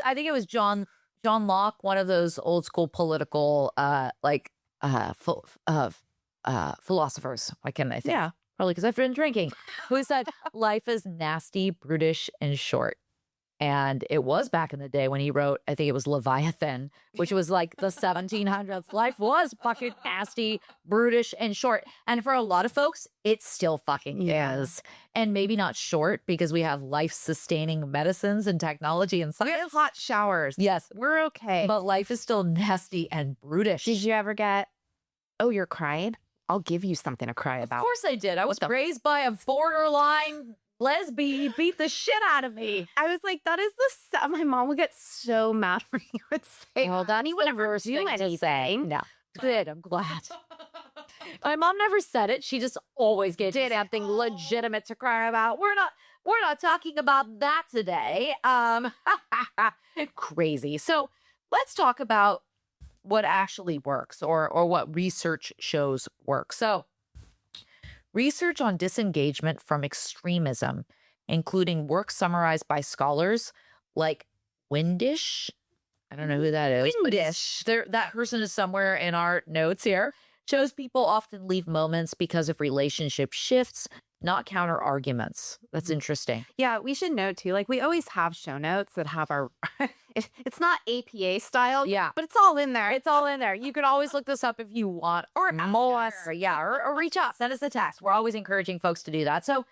I think it was John Locke, one of those old school political philosophers. Why can't I think? Yeah. Probably because I've been drinking. Who said life is nasty, brutish, and short. And it was back in the day when he wrote, I think it was Leviathan, which was like the 1700s. Life was fucking nasty, brutish, and short. And for a lot of folks, it still fucking is. And maybe not short because we have life-sustaining medicines and technology and science. We have hot showers. Yes. We're okay. But life is still nasty and brutish. Did you ever get, oh, you're crying? I'll give you something to cry about. Of course I did. I was raised by a borderline lesbian. He beat the shit out of me. I was like, that is my mom would get so mad when you would say, well, that's he would never do anything. No. Good. I'm glad. My mom never said it. She just always did something legitimate to cry about. We're not talking about that today. Crazy. So let's talk about what actually works or what research shows work. So research on disengagement from extremism, including work summarized by scholars like Windisch. I don't know who that is. Windisch. That person is somewhere in our notes here. Shows people often leave moments because of relationship shifts, not counter arguments. That's interesting. Yeah, we should note too, like we always have show notes that have our, it's not APA style. Yeah. But it's all in there. It's all in there. You can always look this up if you want or more. Yeah, or reach out, send us a text. We're always encouraging folks to do that. So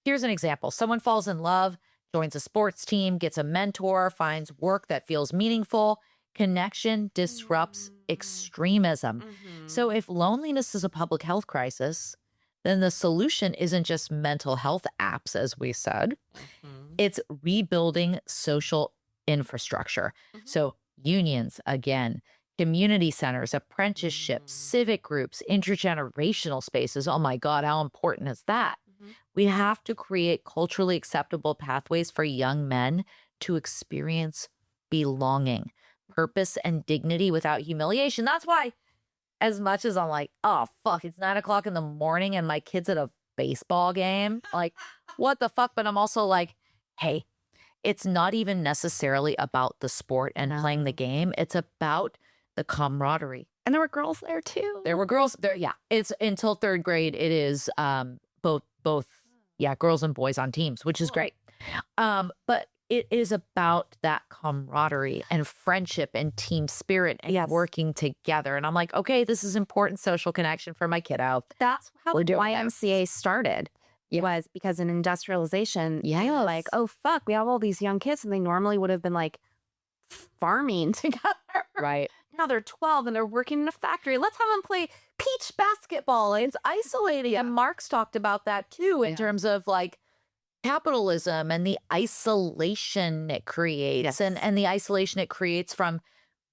here's an example. Someone falls in love, joins a sports team, gets a mentor, finds work that feels meaningful. Connection disrupts extremism. So if loneliness is a public health crisis, then the solution isn't just mental health apps, as we said. It's rebuilding social infrastructure. So unions, again, community centers, apprenticeships, civic groups, intergenerational spaces. Oh my God, how important is that? We have to create culturally acceptable pathways for young men to experience belonging, purpose, and dignity without humiliation. That's why, as much as I'm like, oh, fuck, it's 9 o'clock in the morning and my kid's at a baseball game. Like, what the fuck? But I'm also like, hey, it's not even necessarily about the sport and playing the game. It's about the camaraderie. And there were girls there too. There were girls there. Yeah. It's until third grade. It is both, girls and boys on teams, which is great. But it is about that camaraderie and friendship and team spirit and working together. And I'm like, okay, this is important social connection for my kiddo. That's how the YMCA started. Was because in industrialization, they were like, oh, fuck, we have all these young kids and they normally would have been like farming together. Right. Now they're 12 and they're working in a factory. Let's have them play peach basketball. It's isolating. And Marx talked about that too in terms of like capitalism and the isolation it creates and the isolation it creates from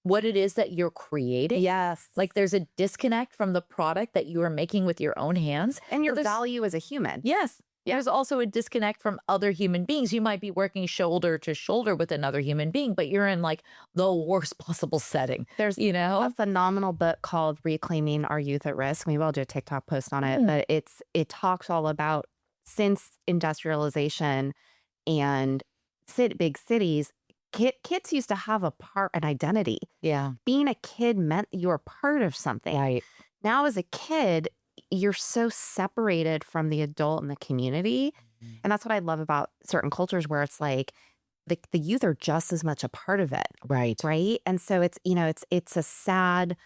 what it is that you're creating. Yes. Like there's a disconnect from the product that you are making with your own hands. And your value as a human. Yes. There's also a disconnect from other human beings. You might be working shoulder to shoulder with another human being, but you're in like the worst possible setting. There's, a phenomenal book called Reclaiming Our Youth at Risk. Maybe I'll do a TikTok post on it, but it talks all about since industrialization and big cities, kids used to have an identity. Yeah. Being a kid meant you were part of something. Right. Now as a kid, you're so separated from the adult and the community. And that's what I love about certain cultures where it's like the youth are just as much a part of it. Right. Right. And so it's a sad,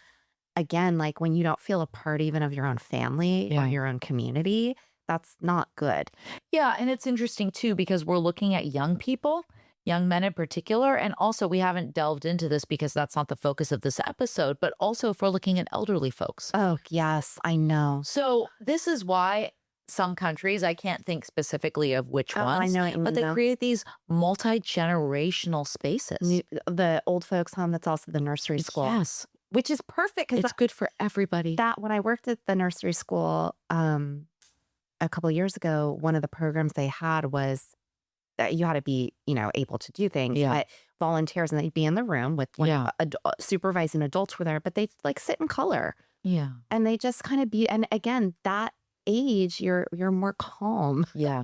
again, like when you don't feel a part even of your own family or your own community, that's not good. Yeah. And it's interesting too, because we're looking at young people, young men in particular. And also we haven't delved into this because that's not the focus of this episode, but also if we're looking at elderly folks. Oh, yes, I know. So this is why some countries, I can't think specifically of which Oh, I ones, know what you but mean, they though. create these multi-generational spaces. The old folks home, that's also the nursery school, Yes, which is perfect because it's good for everybody. that when I worked at the nursery school a couple of years ago, one of the programs they had was that you had to be, able to do things, Yeah. but volunteers, and they'd be in the room with Yeah. supervising adults were there, but they'd like sit in color Yeah. and they just kind of be, and again, that age, you're more calm. Yeah.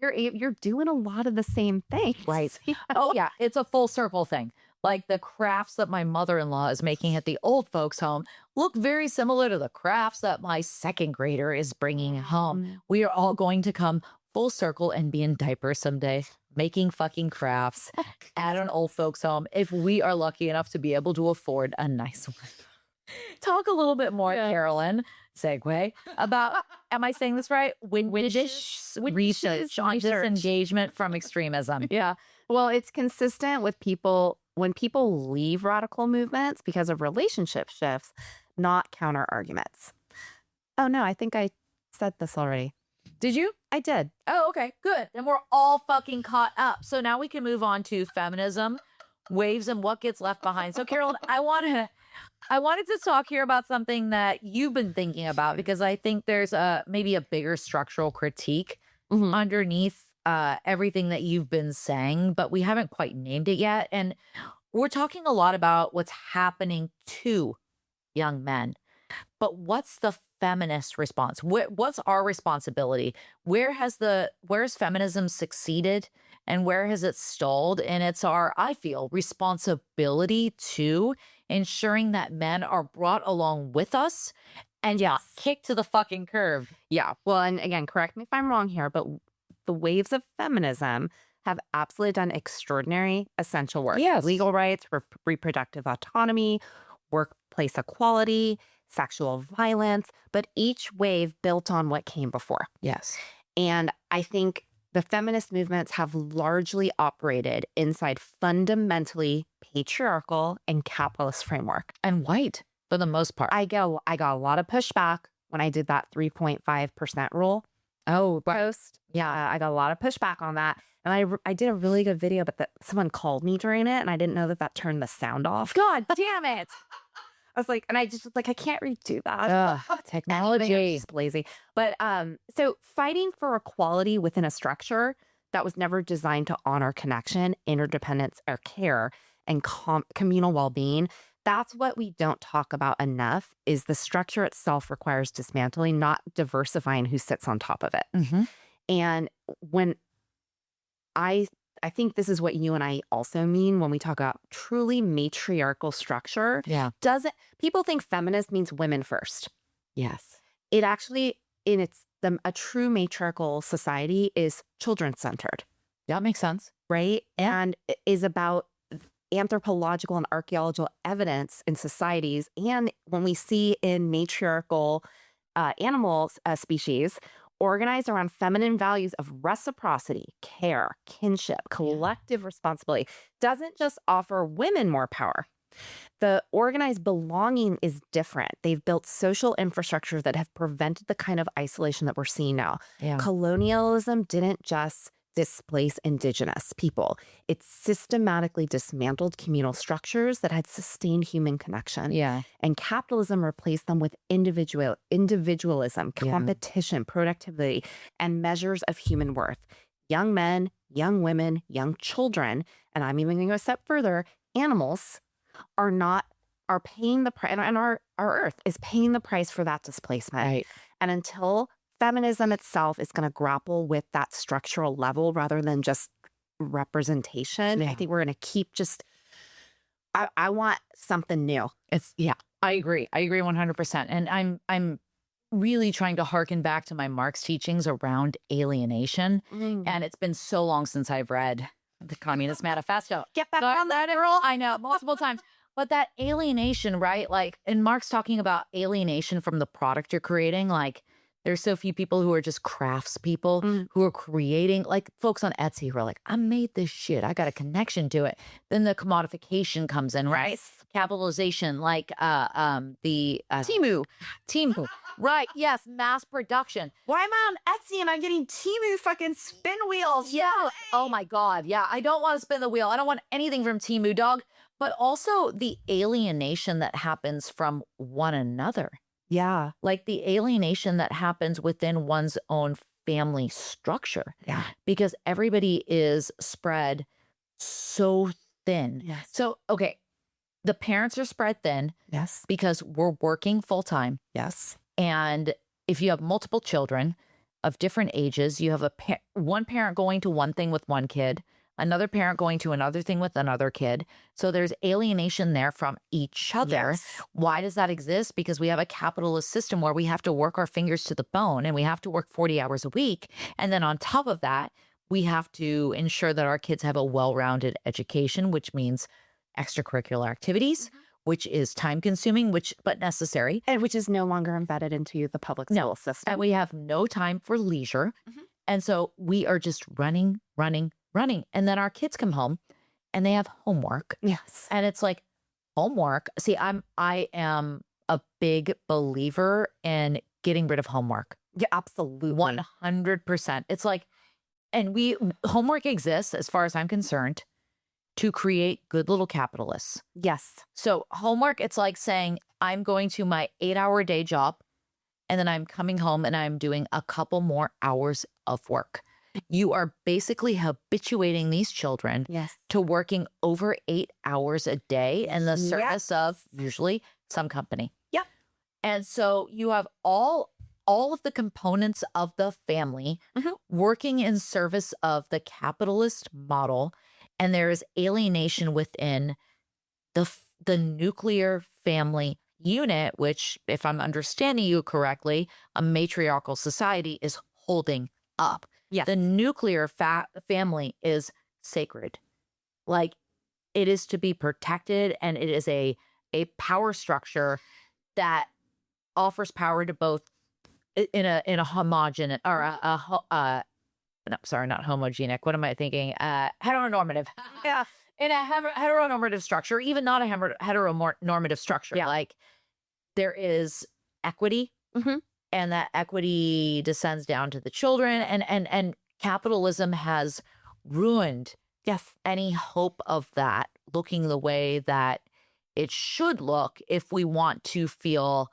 You're doing a lot of the same things. Right. Oh, yeah. It's a full circle thing. Like the crafts that my mother-in-law is making at the old folks' home look very similar to the crafts that my second grader is bringing home. We are all going to come full circle and be in diapers someday, making fucking crafts at an old folks' home if we are lucky enough to be able to afford a nice one. Talk a little bit more, Carolyn, segue, about, am I saying this right? Research on disengagement from extremism. Yeah. Well, it's consistent with people when people leave radical movements because of relationship shifts, not counter arguments. Oh, no, I think I said this already. Did you? I did. Oh, okay, good. Then we're all fucking caught up. So now we can move on to feminism, waves, and what gets left behind. So, Carolyn, I wanted to talk here about something that you've been thinking about because I think there's maybe a bigger structural critique underneath everything that you've been saying, but we haven't quite named it yet. And we're talking a lot about what's happening to young men. But what's the feminist response? What's our responsibility? Where's feminism succeeded and where has it stalled? And it's our, I feel, responsibility to ensuring that men are brought along with us and kicked to the fucking curb. Yeah. Well, and again, correct me if I'm wrong here, but the waves of feminism have absolutely done extraordinary, essential work. Yes. Legal rights, reproductive autonomy, workplace equality, sexual violence, but each wave built on what came before. Yes. And I think the feminist movements have largely operated inside fundamentally patriarchal and capitalist framework. And white for the most part. I got a lot of pushback when I did that 3.5% rule. Oh, post. Yeah, I got a lot of pushback on that. And I did a really good video, but someone called me during it and I didn't know that turned the sound off. God damn it. I was like, and I just was like, I can't redo that. Technology. Just lazy. But so fighting for equality within a structure that was never designed to honor connection, interdependence, or care, and communal well-being. That's what we don't talk about enough is the structure itself requires dismantling, not diversifying who sits on top of it. And when I think this is what you and I also mean when we talk about truly matriarchal structure. Yeah. People think feminist means women first. Yes. It actually, a true matriarchal society is children-centered. That makes sense. Right? And is about anthropological and archaeological evidence in societies. And when we see in matriarchal animals species, organized around feminine values of reciprocity, care, kinship, collective responsibility, doesn't just offer women more power. The organized belonging is different. They've built social infrastructure that have prevented the kind of isolation that we're seeing now. Yeah. Colonialism didn't just displace indigenous people. It systematically dismantled communal structures that had sustained human connection. Yeah. And capitalism replaced them with individualism, competition, productivity, and measures of human worth. Young men, young women, young children, and I'm even going to go a step further, animals are paying the price, and our earth is paying the price for that displacement. Right. And until feminism itself is going to grapple with that structural level rather than just representation, I think we're going to keep I want something new. I agree. I agree 100%. And I'm really trying to harken back to my Marx teachings around alienation. And it's been so long since I've read the Communist Manifesto. Get back on that, girl. I know, multiple times. But that alienation, right? Like, and Marx talking about alienation from the product you're creating, like, There's so few people who are just craftspeople Mm. who are creating, like folks on Etsy who are like, I made this shit. I got a connection to it. Then the commodification comes in, right? Capitalization, like the Timu. Right. Yes. Mass production. Why am I on Etsy and I'm getting Temu fucking spin wheels? Yeah. Oh my God. Yeah. I don't want to spin the wheel. I don't want anything from Timu, dog. But also the alienation that happens from one another. Yeah. Like the alienation that happens within one's own family structure. Yeah. Because everybody is spread so thin. Yes. So, okay, the parents are spread thin Yes. because we're working full time. Yes. And if you have multiple children of different ages, you have one parent going to one thing with one kid, another parent going to another thing with another kid. So there's alienation there from each other. Yes. Why does that exist? Because we have a capitalist system where we have to work our fingers to the bone and we have to work 40 hours a week. And then on top of that, we have to ensure that our kids have a well-rounded education, which means extracurricular activities, which is time consuming, but necessary. And which is no longer embedded into the public school system. And we have no time for leisure. And so we are just running. And then our kids come home and they have homework. Yes. And it's like homework. See, I am a big believer in getting rid of homework. Yeah, absolutely. 100%. It's like, and homework exists, as far as I'm concerned, to create good little capitalists. Yes. So homework, it's like saying, I'm going to my 8-hour day job and then I'm coming home and I'm doing a couple more hours of work. You are basically habituating these children Yes. to working over 8 hours a day in the service of usually some company. Yep. And so you have all of the components of the family working in service of the capitalist model. And there is alienation within the nuclear family unit, which, if I'm understanding you correctly, a matriarchal society is holding up. Yes. The nuclear family is sacred. Like, it is to be protected, and it is a power structure that offers power to both in a homogenous or no, sorry, not homogenic. What am I thinking? Heteronormative. Yeah. In a heteronormative structure, even not a heteronormative structure. Yeah. Like, there is equity, and that equity descends down to the children, and capitalism has ruined any hope of that looking the way that it should look if we want to feel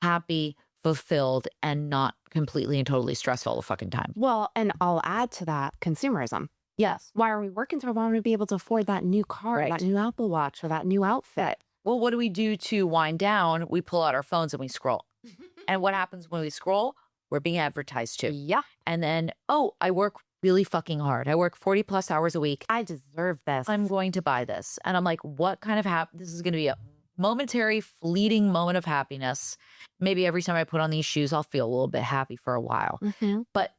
happy, fulfilled, and not completely and totally stressed all the fucking time. Well, and I'll add to that consumerism. Yes. Why are we working so hard to be able to afford that new car, Right. that new Apple Watch, or that new outfit? Well, what do we do to wind down? We pull out our phones and we scroll. And what happens when we scroll? We're being advertised to. Yeah. And then, oh, I work really fucking hard. I work 40 plus hours a week. I deserve this. I'm going to buy this. And I'm like, what kind of this is going to be a momentary, fleeting moment of happiness. Maybe every time I put on these shoes, I'll feel a little bit happy for a while. But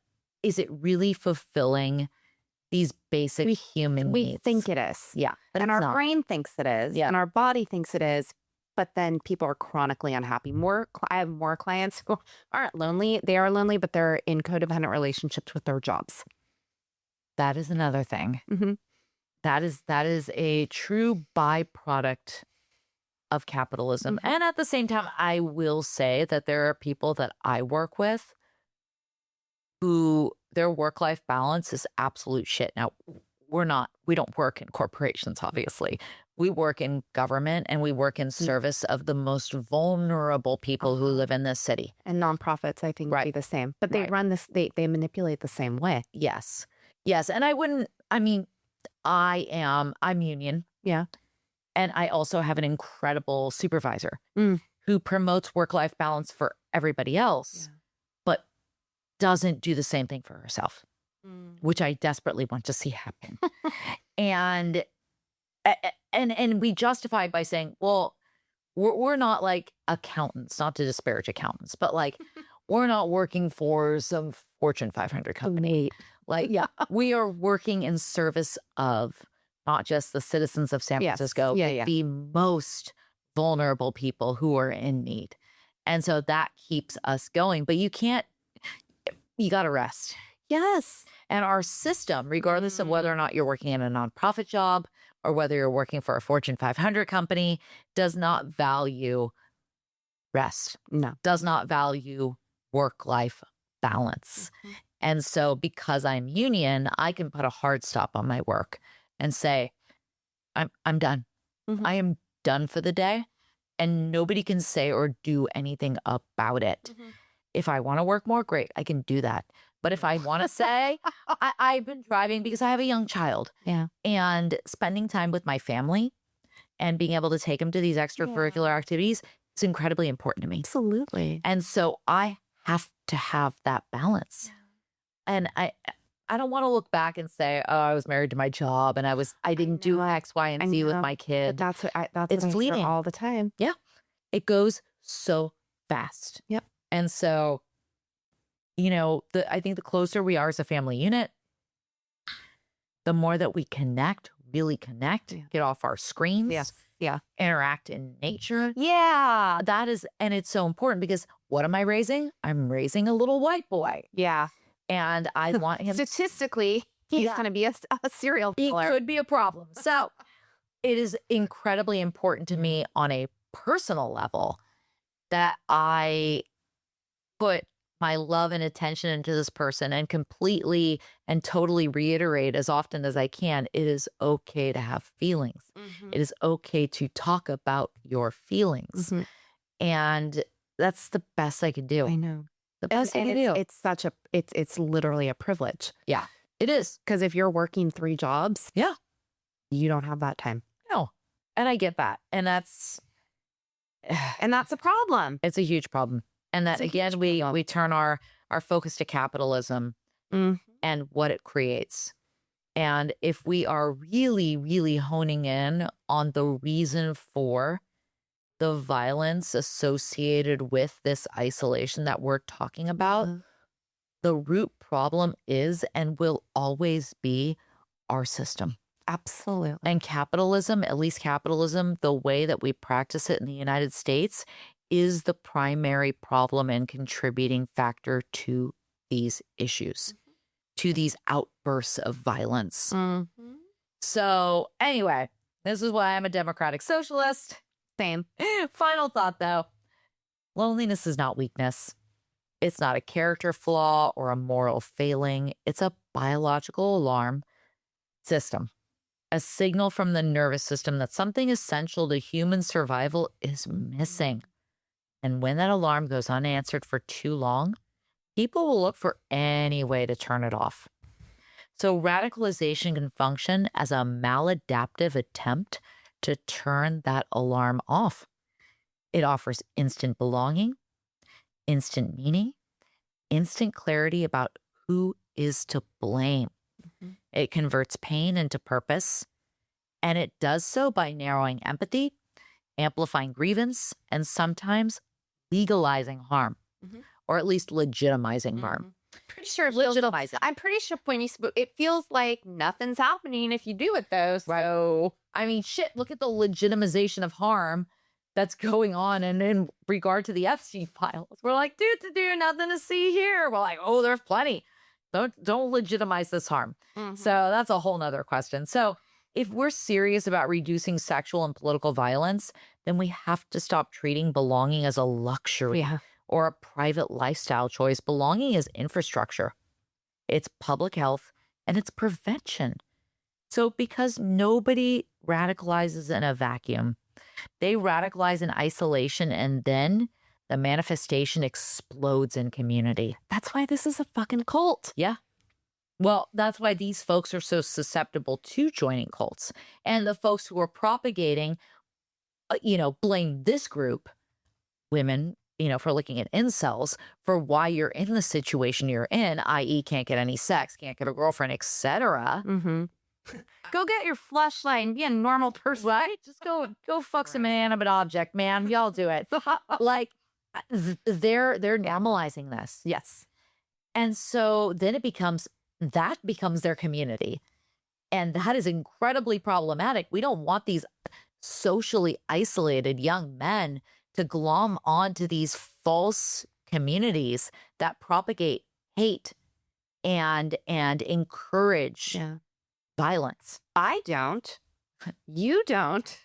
is it really fulfilling these basic human We needs? think it is. Yeah. But And it's our not. brain thinks it is. Yeah. And our body thinks it is. But then people are chronically unhappy. I have more clients who aren't lonely. They are lonely, but they're in codependent relationships with their jobs. That is another thing. That is a true byproduct of capitalism. And at the same time, I will say that there are people that I work with who their work-life balance is absolute shit. Now, we don't work in corporations, obviously. We work in government and we work in service of the most vulnerable people who live in this city. And nonprofits, I think, do the same. But they Right. run this, they manipulate the same way. Yes. And I'm union. Yeah. And I also have an incredible supervisor who promotes work-life balance for everybody else, but doesn't do the same thing for herself, which I desperately want to see happen. and we justify it by saying, well, we're not like accountants, not to disparage accountants, but like we're not working for some Fortune 500 company. Like, we are working in service of not just the citizens of San Francisco, but the most vulnerable people who are in need. And so that keeps us going. But you can't, you got to rest. Yes. And our system, regardless of whether or not you're working in a nonprofit job or whether you're working for a Fortune 500 company, does not value rest, No. does not value work-life balance. And so because I'm union, I can put a hard stop on my work and say, I'm done. I am done for the day. And nobody can say or do anything about it. If I want to work more, great, I can do that. But if I want to say, I've been driving because I have a young child. Yeah. And spending time with my family and being able to take them to these extracurricular activities is incredibly important to me. Absolutely. And so I have to have that balance. And I don't want to look back and say, oh, I was married to my job and I didn't do X, Y, and Z with my kid. But that's what It's I hear fleeting all the time. Yeah. It goes so fast. Yep. And so, you know, I think the closer we are as a family unit, the more that we connect, really connect, get off our screens, Yes. Yeah. interact in nature. Yeah. That is, and it's so important because what am I raising? I'm raising a little white boy. Yeah. And I want him. Statistically, he's going to be a serial He killer. could be a problem. So it is incredibly important to me on a personal level that I put my love and attention into this person and completely and totally reiterate as often as I can, it is okay to have feelings. It is okay to talk about your feelings. And that's the best I can do. I know. The best I can do. It's such a, it's literally a privilege. Yeah, it is. Because if you're working 3 jobs, Yeah, you don't have that time. no. And I get that. And that's a problem. it's a huge problem. And that again, we turn our focus to capitalism and what it creates. And if we are really, really honing in on the reason for the violence associated with this isolation that we're talking about, the root problem is and will always be our system. Absolutely. And capitalism, at least capitalism, the way that we practice it in the United States, is the primary problem and contributing factor to these issues, to these outbursts of violence. So anyway, this is why I'm a democratic socialist. Same. Final thought though, loneliness is not weakness. It's not a character flaw or a moral failing. It's a biological alarm system, a signal from the nervous system that something essential to human survival is missing. And when that alarm goes unanswered for too long, people will look for any way to turn it off. So radicalization can function as a maladaptive attempt to turn that alarm off. It offers instant belonging, instant meaning, instant clarity about who is to blame. It converts pain into purpose, and it does so by narrowing empathy, amplifying grievance, and sometimes legalizing harm, or at least legitimizing harm. Pretty sure Legitimize it. I'm pretty sure when it feels like nothing's happening if you do it though. So I mean, shit, look at the legitimization of harm that's going on. And in regard to the Epstein files, we're like, do, nothing to see here. We're like, oh, there's plenty. Don't legitimize this harm. So that's a whole nother question. So if we're serious about reducing sexual and political violence, then we have to stop treating belonging as a luxury or a private lifestyle choice. Belonging is infrastructure. It's public health and it's prevention. So because nobody radicalizes in a vacuum, they radicalize in isolation and then the manifestation explodes in community. that's why this is a fucking cult. Yeah. Well, that's why these folks are so susceptible to joining cults. And the folks who are propagating, blame this group, women, for looking at incels, for why you're in the situation you're in, i.e. can't get any sex, can't get a girlfriend, etc. Go get your fleshlight and be a normal person. Right? Just go fuck some inanimate object, man. Y'all do it. Like, they're normalizing this. Yes. And so then that becomes their community. And that is incredibly problematic. We don't want these socially isolated young men to glom onto these false communities that propagate hate and encourage violence. I don't. You don't.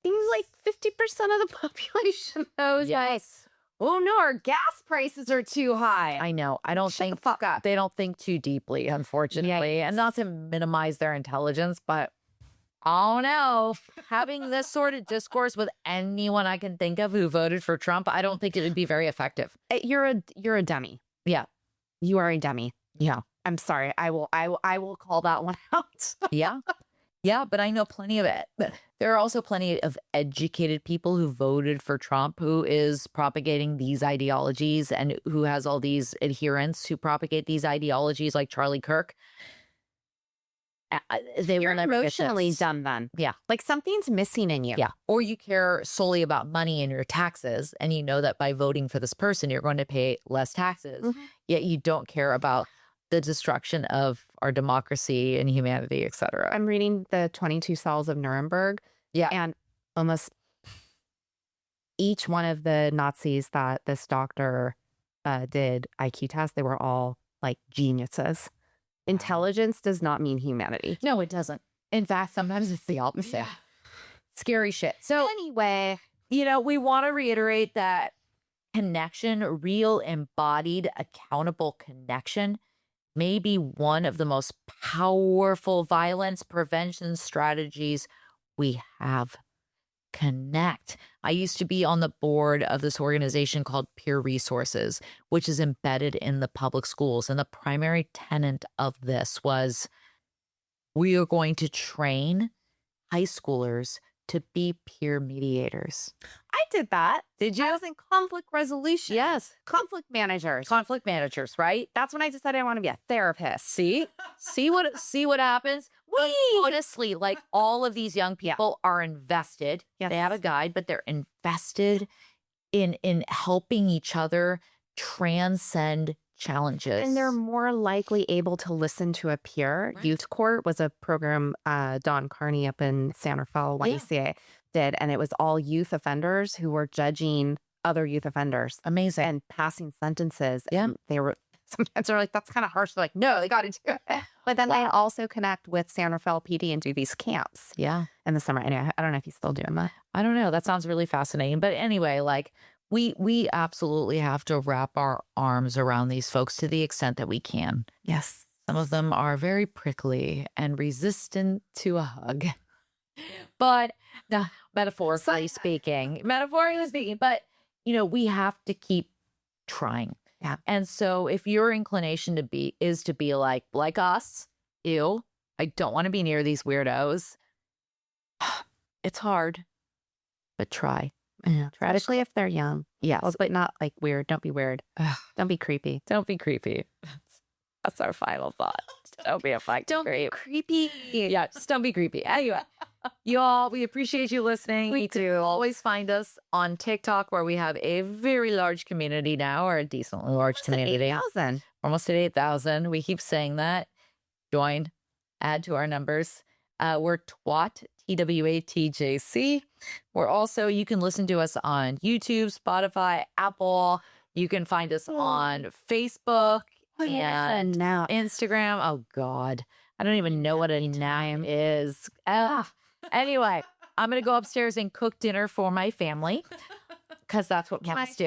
Seems like 50% of the population knows. Yes. Oh no, our gas prices are too high. I know. I don't Shut think the fuck up. they don't think too deeply, unfortunately. And not to minimize their intelligence, but I don't know. Having this sort of discourse with anyone I can think of who voted for Trump, I don't think it would be very effective. You're a dummy. Yeah. You are a dummy. Yeah. I'm sorry. I will call that one out. Yeah. Yeah, but I know plenty of it. There are also plenty of educated people who voted for Trump who is propagating these ideologies and who has all these adherents who propagate these ideologies like Charlie Kirk. They You're will never get emotionally this. done then. Yeah. Like something's missing in you. Yeah. Or you care solely about money and your taxes, and you know that by voting for this person, you're going to pay less taxes, yet you don't care about the destruction of our democracy and humanity, et cetera. I'm reading the 22 Cells of Nuremberg. Yeah. And almost each one of the Nazis that this doctor did IQ tests, they were all like geniuses. Intelligence does not mean humanity. No, it doesn't. In fact, sometimes it's the opposite. Yeah. Scary shit. So Anyway, we want to reiterate that connection, real embodied, accountable connection, may be one of the most powerful violence prevention strategies we have. Connect. I used to be on the board of this organization called Peer Resources, which is embedded in the public schools. And the primary tenet of this was we are going to train high schoolers to be peer mediators. I did that. Did you? I was in conflict resolution. Yes. Conflict managers. Conflict managers, right? That's when I decided I want to be a therapist. See what happens? Honestly, like all of these young people are invested. Yes. They have a guide, but they're invested in helping each other transcend challenges. And they're more likely able to listen to a peer. Right. Youth Court was a program Don Carney up in San Rafael, YMCA did, and it was all youth offenders who were judging other youth offenders. Amazing. And passing sentences. Yeah. And they were sometimes they're like, that's kind of harsh. They're like, no, they got to do it. But then they also connect with San Rafael PD and do these camps. Yeah. In the summer. Anyway, I don't know if he's still doing that. I don't know. That sounds really fascinating. But anyway, like we absolutely have to wrap our arms around these folks to the extent that we can. Yes. Some of them are very prickly and resistant to a hug. But metaphorically speaking, but we have to keep trying. Yeah. And so if your inclination is to be like us, ew, I don't want to be near these weirdos. It's hard, but try. Yeah. Especially if they're young. Yeah. But not like weird. Don't be weird. Don't be creepy. Don't be creepy. That's our final thought. Don't be a fight. Don't be creepy. Yeah, just don't be creepy. Anyway, y'all, we appreciate you listening. We You can do. always find us on TikTok, where we have a very large community now, or a decently large community. 8,000. Almost at 8,000. We keep saying that. Join, add to our numbers. We're TWAT, TWATJC. We're also, you can listen to us on YouTube, Spotify, Apple. You can find us on Facebook and now Instagram. Oh, God. I don't even know what a name is. Anyway, I'm going to go upstairs and cook dinner for my family because that's what moms do.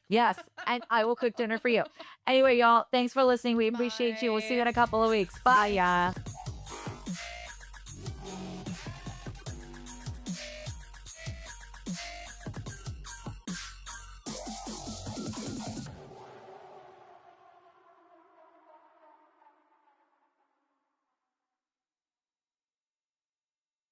Yes. And I will cook dinner for you. Anyway, y'all, thanks for listening. We appreciate you. We'll see you in a couple of weeks. Bye. Yeah.